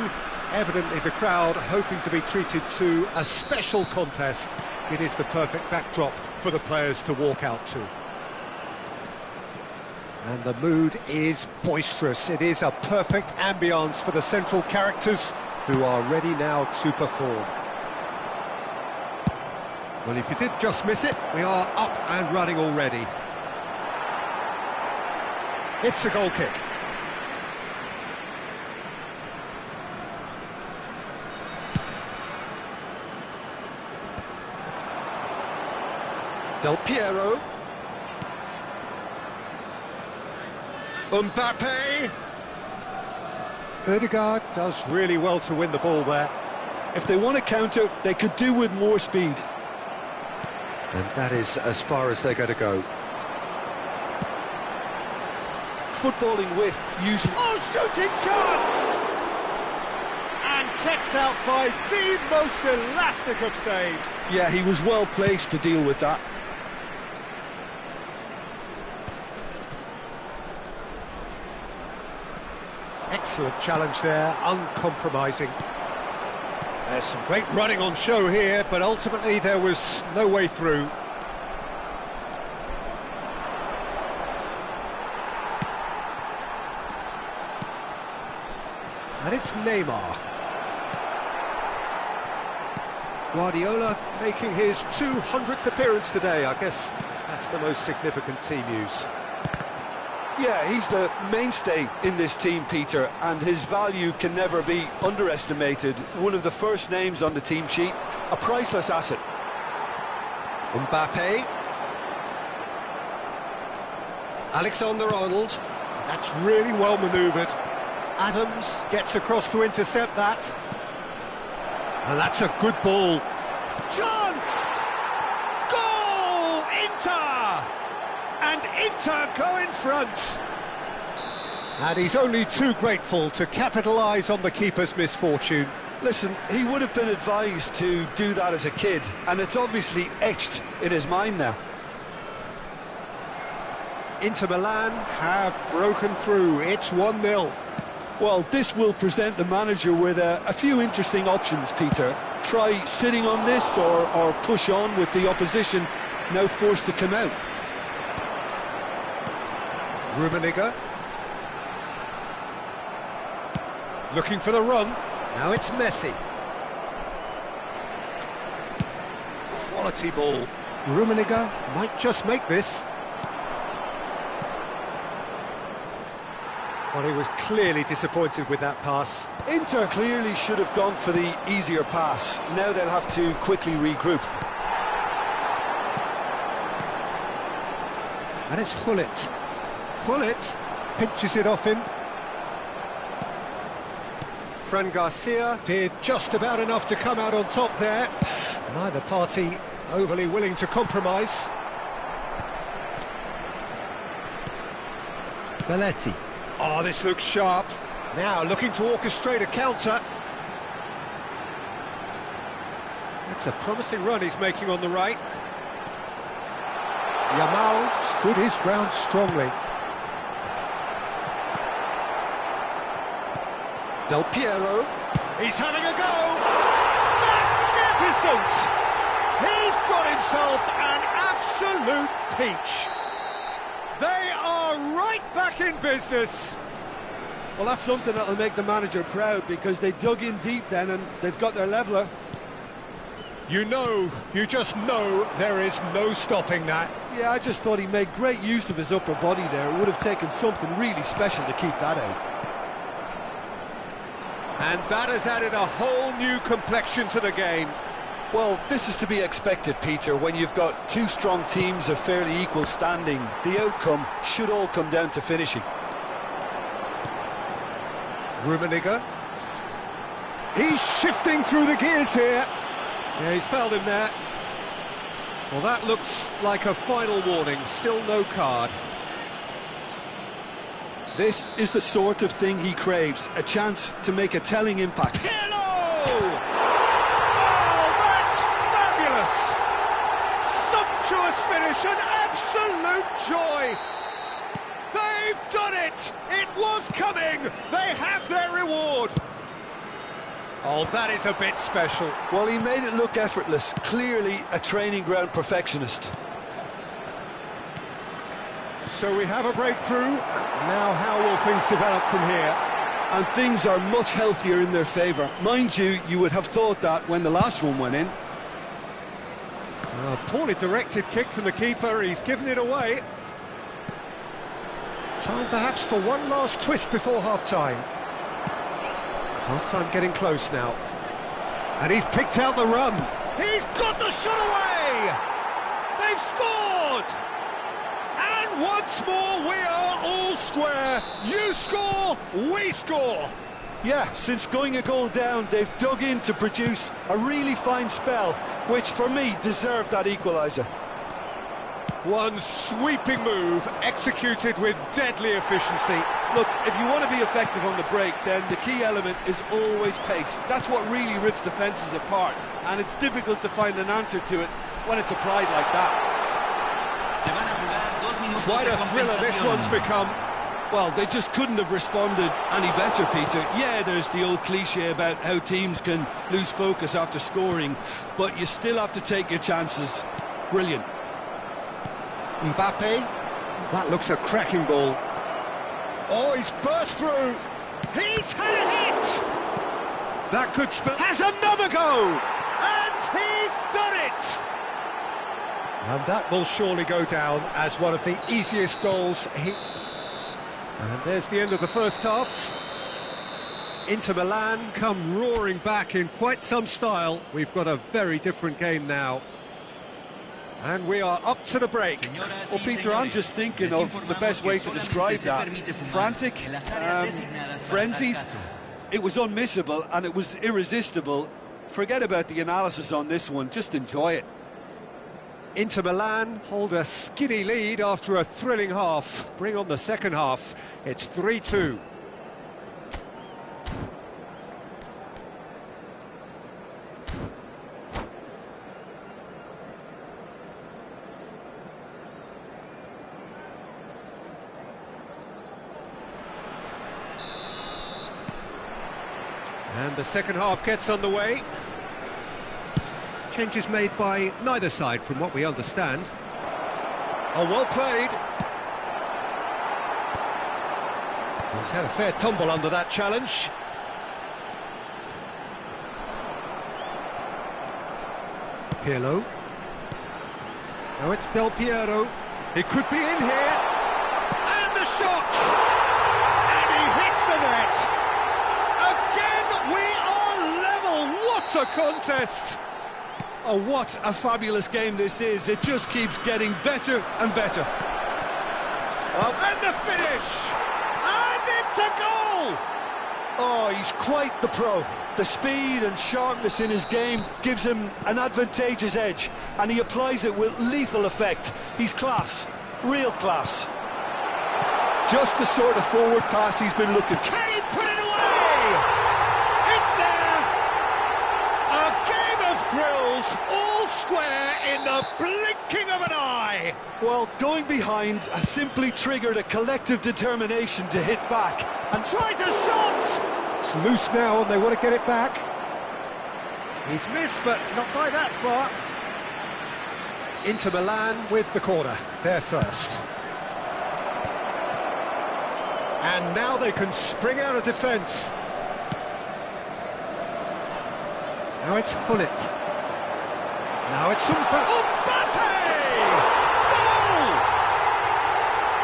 evidently the crowd hoping to be treated to a special contest. It is the perfect backdrop for the players to walk out to. And the mood is boisterous. It is a perfect ambience for the central characters who are ready now to perform. Well, if you did just miss it, we are up and running already. It's a goal kick. Del Piero. Mbappe. Ødegaard does really well to win the ball there. If they want to counter, they could do with more speed. And that is as far as they're going to go. Footballing with usually... Oh, shooting chance! And kept out by the most elastic of saves. Yeah, he was well placed to deal with that. Excellent challenge there, uncompromising. There's some great running on show here, but ultimately there was no way through. And it's Neymar. Guardiola making his 200th appearance today. I guess that's the most significant team news. Yeah, he's the mainstay in this team, Peter, and his value can never be underestimated. One of the first names on the team sheet, a priceless asset. Mbappe. Alexander-Arnold. That's really well manoeuvred. Adams gets across to intercept that. And that's a good ball. Chance! Goal! Inter! And Inter go in front. And he's only too grateful to capitalise on the keeper's misfortune. Listen, he would have been advised to do that as a kid, and it's obviously etched in his mind now. Inter Milan have broken through. It's 1-0. Well, this will present the manager with a few interesting options, Peter. Try sitting on this or push on with the opposition now forced to come out. Rummenigge. Looking for the run. Now it's Messi. Quality ball. Rummenigge might just make this. Well, he was clearly disappointed with that pass. Inter clearly should have gone for the easier pass. Now they'll have to quickly regroup. And it's Gullit. Gullit pinches it off him. Fran Garcia did just about enough to come out on top there. Neither party overly willing to compromise. Belletti. Oh, this looks sharp. Now looking to orchestrate a counter. That's a promising run he's making on the right. Yamal stood his ground strongly. Del Piero, he's having a go! Magnificent! He's got himself an absolute peach. They are right back in business. Well, that's something that'll make the manager proud, because they dug in deep then and they've got their leveller. You just know there is no stopping that. Yeah, I just thought he made great use of his upper body there. It would have taken something really special to keep that out. And that has added a whole new complexion to the game. Well, this is to be expected, Peter. When you've got two strong teams of fairly equal standing, the outcome should all come down to finishing. Rummenigge. He's shifting through the gears here. Yeah, he's fouled him there. Well, that looks like a final warning. Still no card. This is the sort of thing he craves, a chance to make a telling impact. Hello! Oh, that's fabulous! Sumptuous finish, an absolute joy! They've done it! It was coming! They have their reward! Oh, that is a bit special. Well, he made it look effortless. Clearly a training ground perfectionist. So we have a breakthrough. Now how will things develop from here? And things are much healthier in their favour. Mind you, you would have thought that when the last one went in. A poorly directed kick from the keeper. He's given it away. Time perhaps for one last twist before half-time. Half-time getting close now. And he's picked out the run. He's got the shot away! They've scored! And once more we are all square. You score, we score. Yeah, since going a goal down, they've dug in to produce a really fine spell, which for me deserved that equaliser. One sweeping move, executed with deadly efficiency. Look, if you want to be effective on the break, then the key element is always pace. That's what really rips defences apart, and it's difficult to find an answer to it when it's applied like that. Quite a thriller this one's become. Well, they just couldn't have responded any better, Peter. Yeah, there's the old cliche about how teams can lose focus after scoring, but you still have to take your chances. Brilliant. Mbappe, that looks a cracking ball. Oh, he's burst through. He's had a hit. That could spell. Has another go, and he's done it. And that will surely go down as one of the easiest goals And there's the end of the first half. Inter Milan come roaring back in quite some style. We've got a very different game now. And we are up to the break. Well, Peter, I'm just thinking of the best way to describe that. Frantic, frenzied. It was unmissable and it was irresistible. Forget about the analysis on this one, just enjoy it. Inter Milan hold a skinny lead after a thrilling half. Bring on the second half. It's 3-2. And the second half gets underway. Changes made by neither side from what we understand. Oh, well played. He's had a fair tumble under that challenge. Pirlo. Now it's Del Piero. It could be in here. And the shot! And he hits the net! Again, we are level! What a contest! Oh, what a fabulous game this is. It just keeps getting better and better. Oh, and the finish! And it's a goal! Oh, he's quite the pro. The speed and sharpness in his game gives him an advantageous edge, and he applies it with lethal effect. He's class, real class. Just the sort of forward pass he's been looking for. Can he put it away? It's there! A game of thrills, all square in the blinking of an eye. Well, going behind has simply triggered a collective determination to hit back. And tries a shot! It's loose now and they want to get it back. He's missed, but not by that far. Inter Milan with the corner, they're first. And now they can spring out of defence. Now it's Hullet. Now it's Mbappe!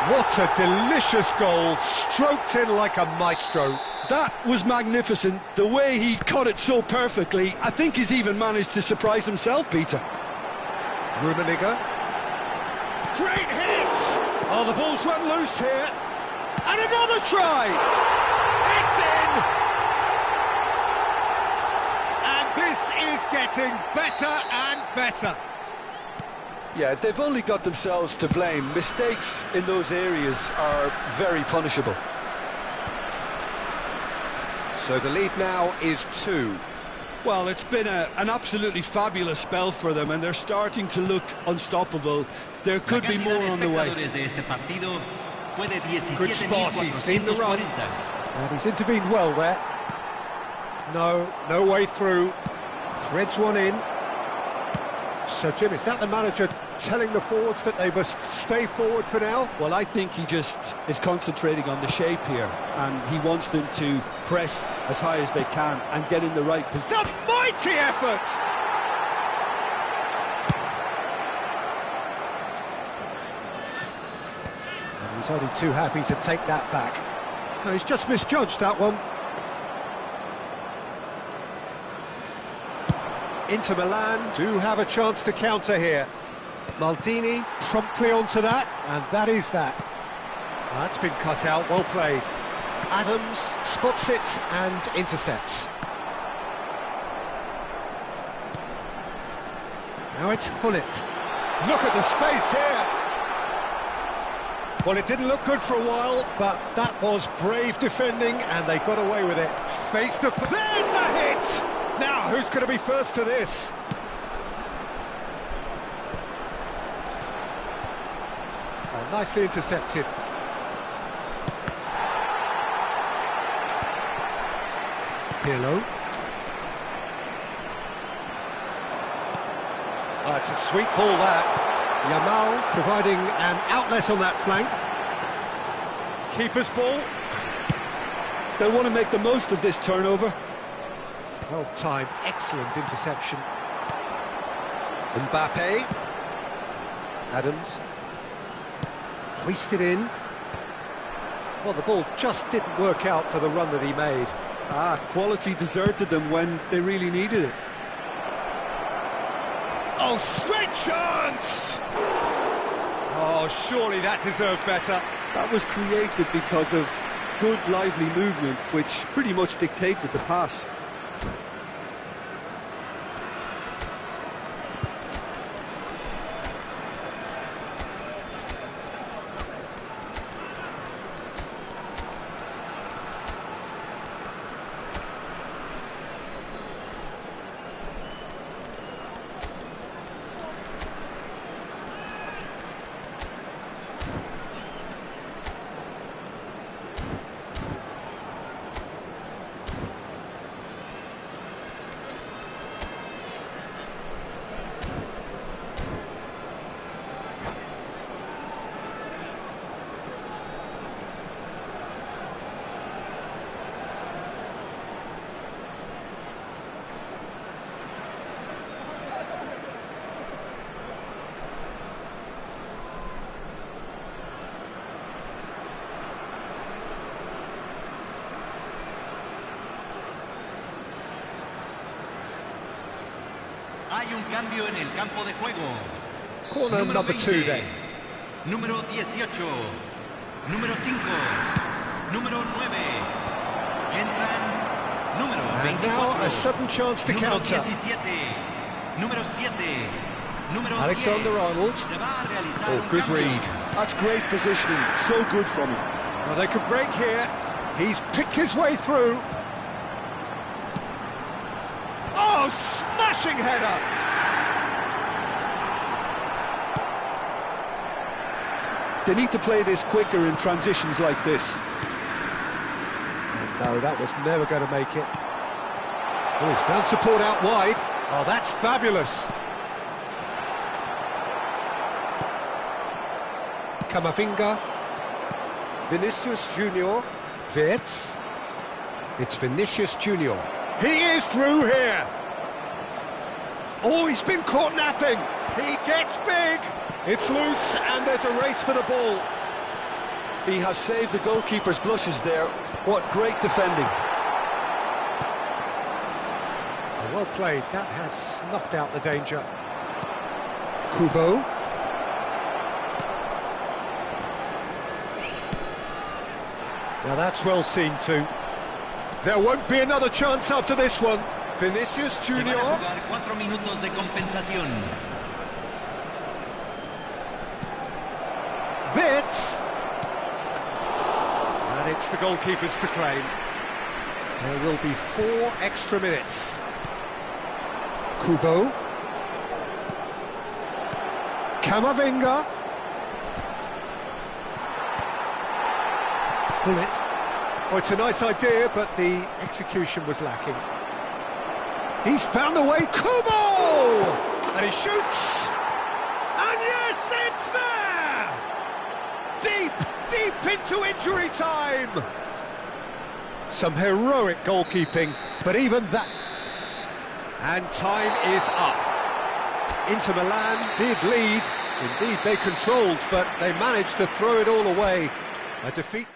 Goal! What a delicious goal, stroked in like a maestro. That was magnificent. The way he caught it so perfectly, I think he's even managed to surprise himself, Peter. Rummenigge. Great hit! Oh, the ball's run loose here. And another try! It's in! And this is getting better and better. Yeah, they've only got themselves to blame. Mistakes in those areas are very punishable. So the lead now is 2. Well, it's been an absolutely fabulous spell for them, and they're starting to look unstoppable. There could be more on the way. Good spot, he's seen the run. And he's intervened well there. No way through. Threads one in. So, Jim, is that the manager telling the forwards that they must stay forward for now? Well, I think he just is concentrating on the shape here, and he wants them to press as high as they can and get in the right position. It's a mighty effort! And he's only too happy to take that back. No, he's just misjudged that one. Inter Milan do have a chance to counter here. Maldini promptly onto that, and that is that. That's been cut out, well played. Adams spots it and intercepts. Now it's Hullet. Look at the space here. Well, it didn't look good for a while, but that was brave defending, and they got away with it. Face to face. There's the hit! Now, who's going to be first to this? Oh, nicely intercepted. Pirlo. Oh, it's a sweet ball, that. Yamal providing an outlet on that flank. Keeper's ball. They'll want to make the most of this turnover. Well timed, excellent interception. Mbappe. Adams. Hoisted in. Well, the ball just didn't work out for the run that he made. Quality deserted them when they really needed it. Oh, sweet chance! Oh, surely that deserved better. That was created because of good, lively movement, which pretty much dictated the pass. Hay un cambio en el campo de juego. Corner Número number 2 20, then. Número 18, número 5, número 9. Entran número And 24. now a sudden chance to número counter. 17, número 7, número Alexander 10. Arnold. Se va a realizar Oh, un good cambio. read. That's great positioning, so good from him. Well, they could break here. He's picked his way through. Oh, smashing header! They need to play this quicker in transitions like this. And no, that was never going to make it. Oh, he's found support out wide. Oh, that's fabulous. Camavinga. Vinicius Junior. Wirtz. It's Vinicius Junior. He is through here. Oh, he's been caught napping. He gets big. It's loose, and there's a race for the ball. He has saved the goalkeeper's blushes there. What great defending. Well played. That has snuffed out the danger. Kubo. Now that's well seen too. There won't be another chance after this one. Vinicius Se van a Junior. jugar 4 minutos de compensación. Wirtz. And it's the goalkeepers to claim. There will be 4 extra minutes. Kubo. Camavinga. Bullet. Oh, it's a nice idea, but the execution was lacking. He's found a way. Kubo! And he shoots. And yes, it's there! Deep into injury time. Some heroic goalkeeping, but even that. And time is up. Inter Milan did lead. Indeed, they controlled, but they managed to throw it all away. A defeat.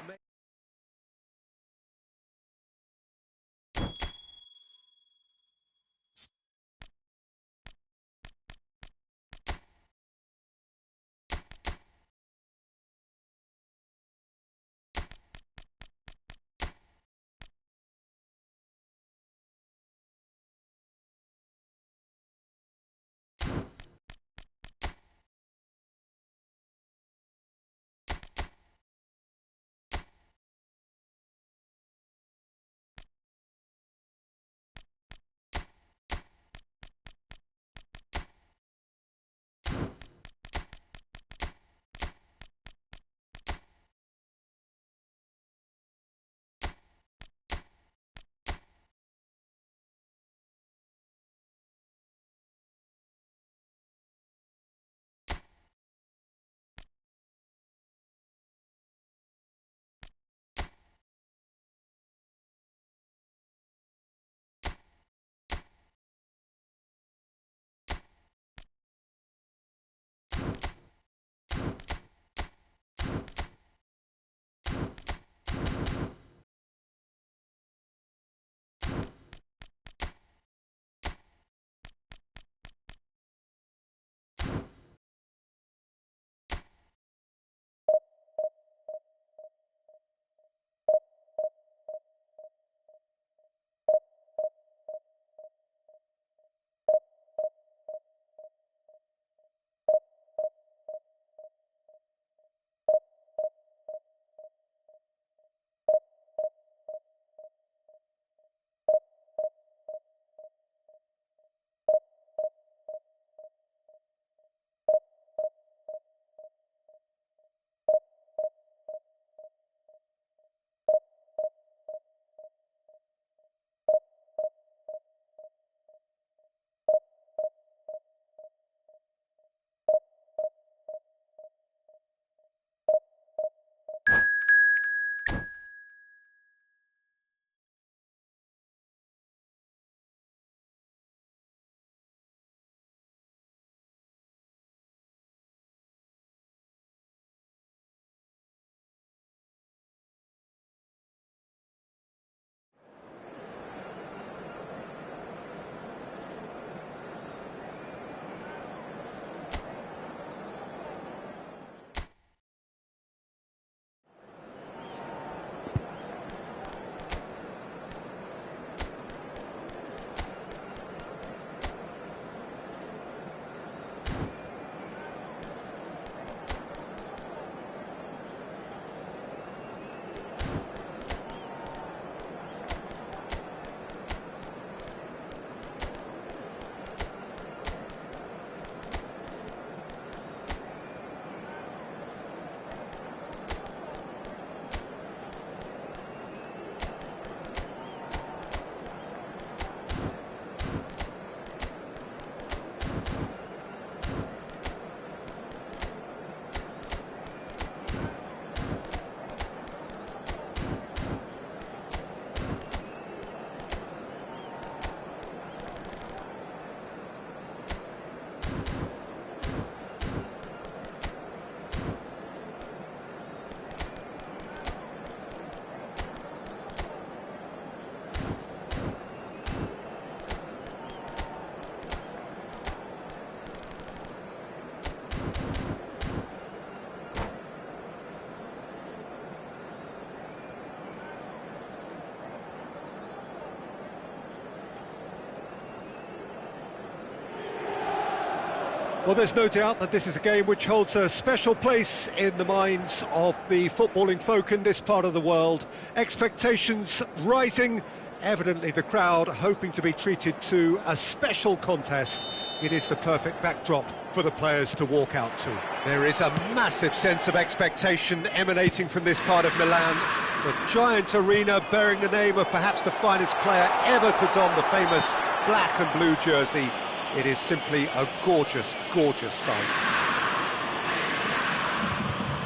Well, there's no doubt that this is a game which holds a special place in the minds of the footballing folk in this part of the world. Expectations rising, evidently the crowd hoping to be treated to a special contest. It is the perfect backdrop for the players to walk out to. There is a massive sense of expectation emanating from this part of Milan. The giant arena bearing the name of perhaps the finest player ever to don the famous black and blue jersey. It is simply a gorgeous, gorgeous sight.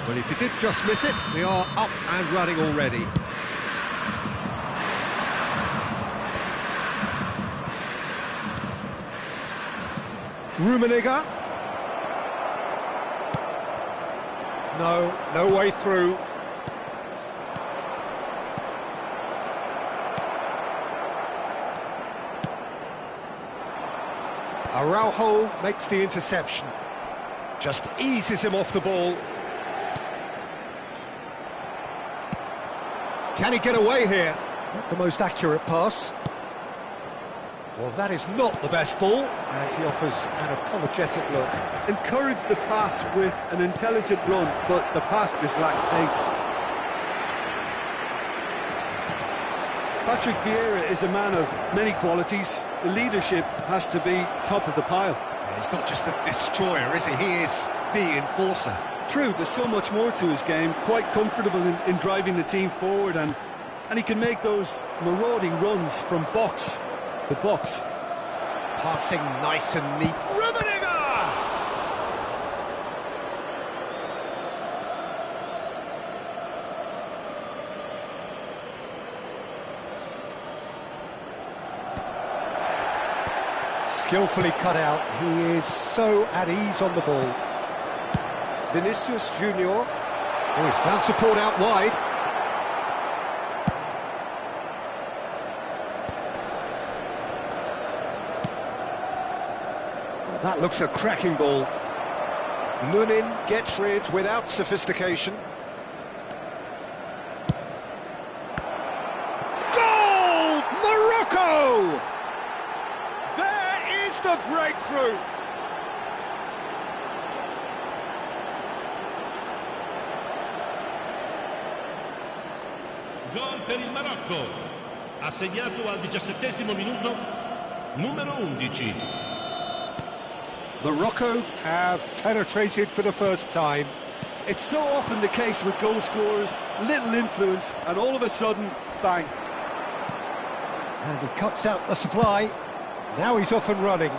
Well, if you did just miss it, we are up and running already. Rummenigge. No way through. Araujo makes the interception. Just eases him off the ball. Can he get away here? Not the most accurate pass. Well, that is not the best ball, and he offers an apologetic look. Encouraged the pass with an intelligent run, but the pass just lacked pace. Patrick Vieira is a man of many qualities. The leadership has to be top of the pile. Yeah, he's not just a destroyer, is he? He is the enforcer. True, there's so much more to his game. Quite comfortable in driving the team forward, and he can make those marauding runs from box to box. Passing nice and neat. Rummenigge! Skillfully cut out. He is so at ease on the ball. Vinicius Junior. Oh, he's found support out wide. Well, that looks a cracking ball. Lunin gets rid without sophistication. Goal! Morocco! There is the breakthrough! Gol per il Marocco, ha segnato al 17° minuto numero 11. Morocco have penetrated for the first time. It's so often the case with goal scorers, little influence, and all of a sudden, bang. And he cuts out the supply. Now he's off and running.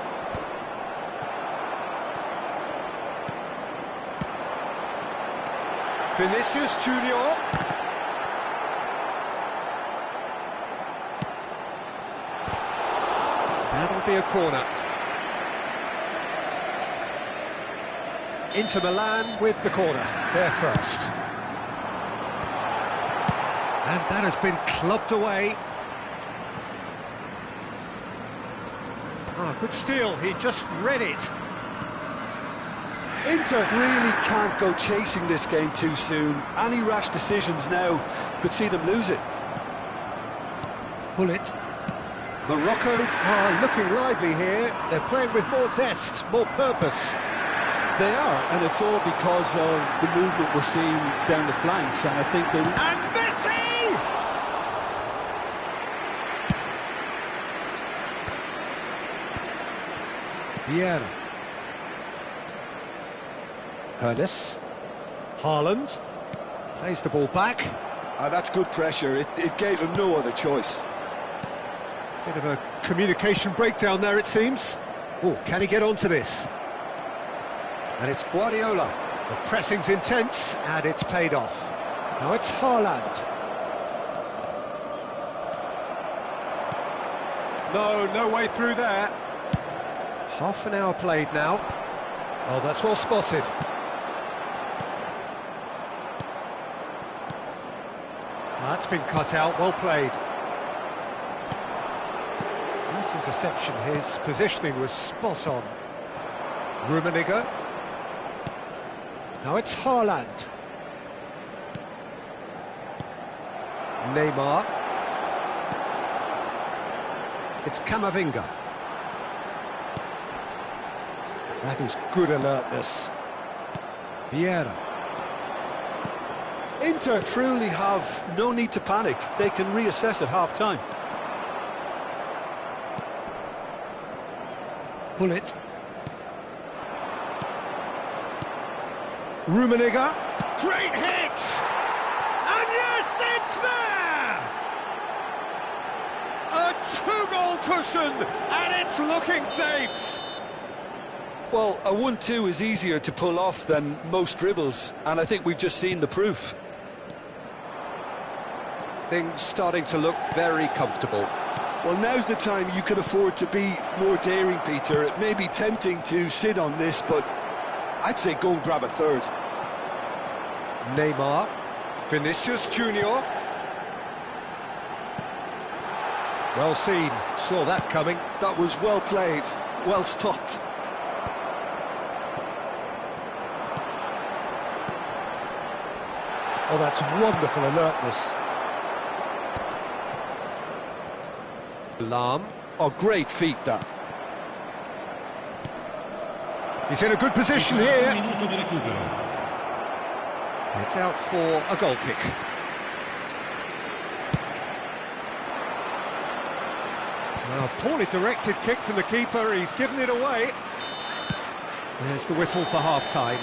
Vinicius Junior. That'll be a corner. Inter Milan with the corner, there first. And that has been clubbed away. Ah, good steal, he just read it. Inter really can't go chasing this game too soon. Any rash decisions now could see them lose it. Pull it. Morocco are looking lively here. They're playing with more zest, more purpose. They are, and it's all because of the movement we're seeing down the flanks, and I think they... And Messi! Vieira. Hernes. Haaland. Plays the ball back. That's good pressure. It gave him no other choice. Bit of a communication breakdown there, it seems. Oh, can he get onto this? And it's Guardiola. The pressing's intense, and it's paid off. Now it's Haaland. No way through there. Half an hour played now. Oh, that's well spotted. That's been cut out, well played. Nice interception, his positioning was spot on. Rummenigge. Now it's Haaland. Neymar. It's Camavinga. That is good alertness. Vieira. Inter truly have no need to panic. They can reassess at half-time. Bullet. Rummenigge. Great hit! And yes, it's there! A two-goal cushion, and it's looking safe. Well, a 1-2 is easier to pull off than most dribbles, and I think we've just seen the proof. Things starting to look very comfortable. Well, now's the time you can afford to be more daring, Peter. It may be tempting to sit on this, but I'd say go and grab a third. Neymar. Vinicius Junior. Well seen, saw that coming. That was well played, well stopped. Oh, that's wonderful alertness. Lahm. Oh, great feet, that. He's in a good position here. It's out for a goal kick. Well, poorly directed kick from the keeper. He's given it away. There's the whistle for half-time.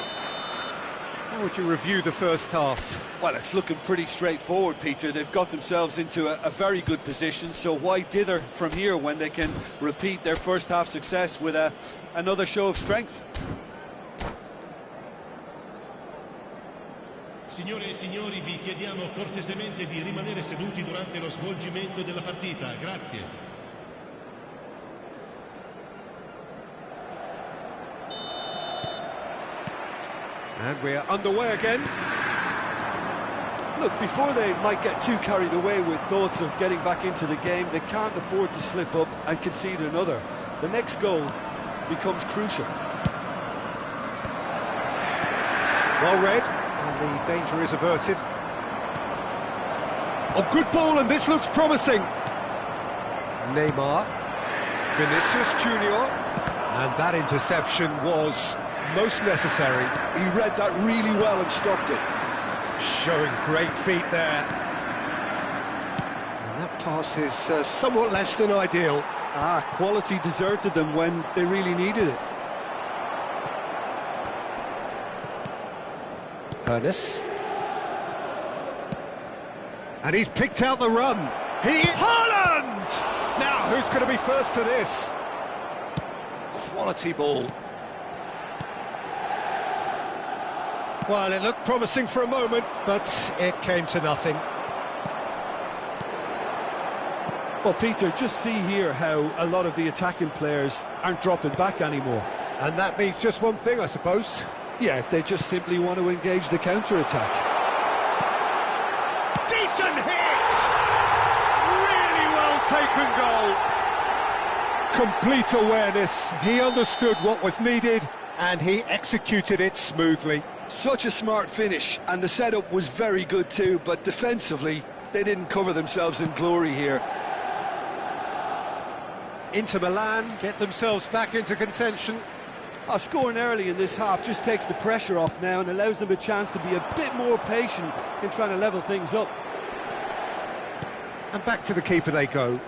How would you review the first half? Well, it's looking pretty straightforward, Peter. They've got themselves into a very good position, so why dither from here when they can repeat their first half success with another show of strength? Signore e signori, vi chiediamo cortesemente di rimanere seduti durante lo svolgimento della partita. Grazie. And we're underway again. Look, before they might get too carried away with thoughts of getting back into the game, they can't afford to slip up and concede another. The next goal becomes crucial. Well read, and the danger is averted. Oh, good ball, and this looks promising. Neymar. Vinicius Junior. And that interception was most necessary. He read that really well and stopped it. Showing great feet there. And that pass is somewhat less than ideal. Quality deserted them when they really needed it. Ernest. And he's picked out the run. Haaland! Now, who's going to be first to this? Quality ball. Well, it looked promising for a moment, but it came to nothing. Well, Peter, just see here how a lot of the attacking players aren't dropping back anymore. And that means just one thing, I suppose. Yeah, they just simply want to engage the counter-attack. Decent hit! Really well taken goal. Complete awareness. He understood what was needed, and he executed it smoothly. Such a smart finish, and the setup was very good too, but defensively, they didn't cover themselves in glory here. Inter Milan get themselves back into contention. Scoring early in this half just takes the pressure off now and allows them a chance to be a bit more patient in trying to level things up. And back to the keeper they go.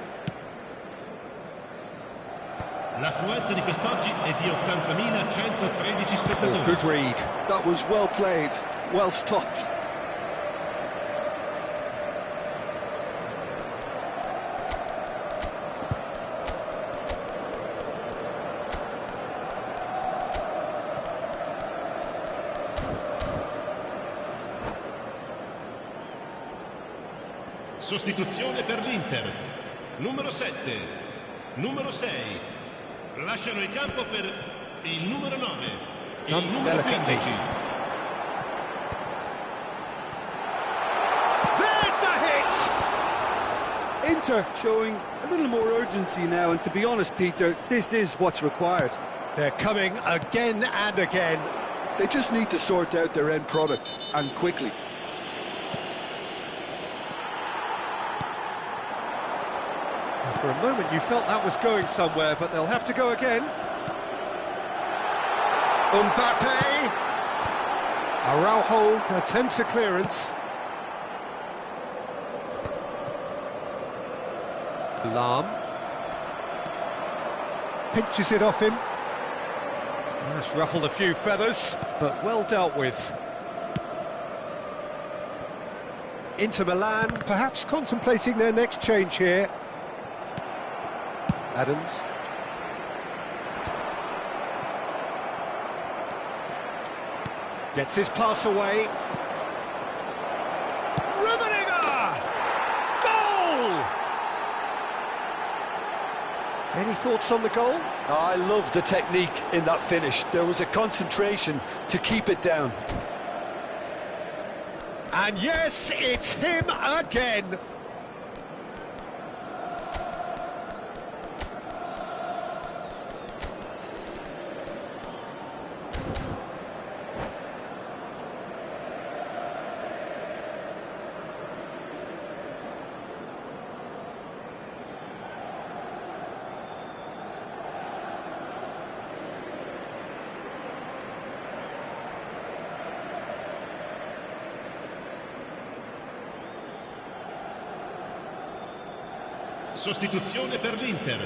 L'affluenza di quest'oggi è di 80.113 spettatori. Oh, good read. That was well played, well stopped. Sostituzione per l'Inter. Numero 7, numero 6. Lasciano il campo per il numero 9, il numero 15. There's the hit! Inter showing a little more urgency now, and to be honest, Peter, this is what's required. They're coming again and again. They just need to sort out their end product, and quickly. For a moment you felt that was going somewhere, but they'll have to go again. Mbappe! Araujo attempts a clearance. Lam pinches it off him. That's ruffled a few feathers, but well dealt with. Inter Milan, perhaps contemplating their next change here. Adams. Gets his pass away. Goal! Any thoughts on the goal? I love the technique in that finish. There was a concentration to keep it down. And yes, it's him again. Sostituzione per l'Inter.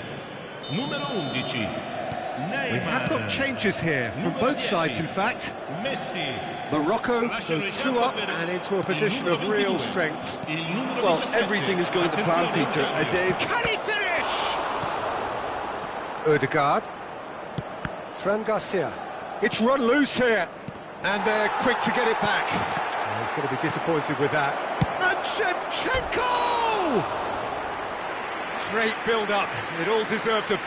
Numero 11. We have got changes here from both sides, in fact. Messi. Morocco go 2 up and into a position of real strength. Well, everything is going to plan, Peter. Dave. Can he finish? Odegaard. Fran Garcia. It's run loose here. And they're quick to get it back. Oh, he's going to be disappointed with that. And Shevchenko! Great build-up. It all deserved a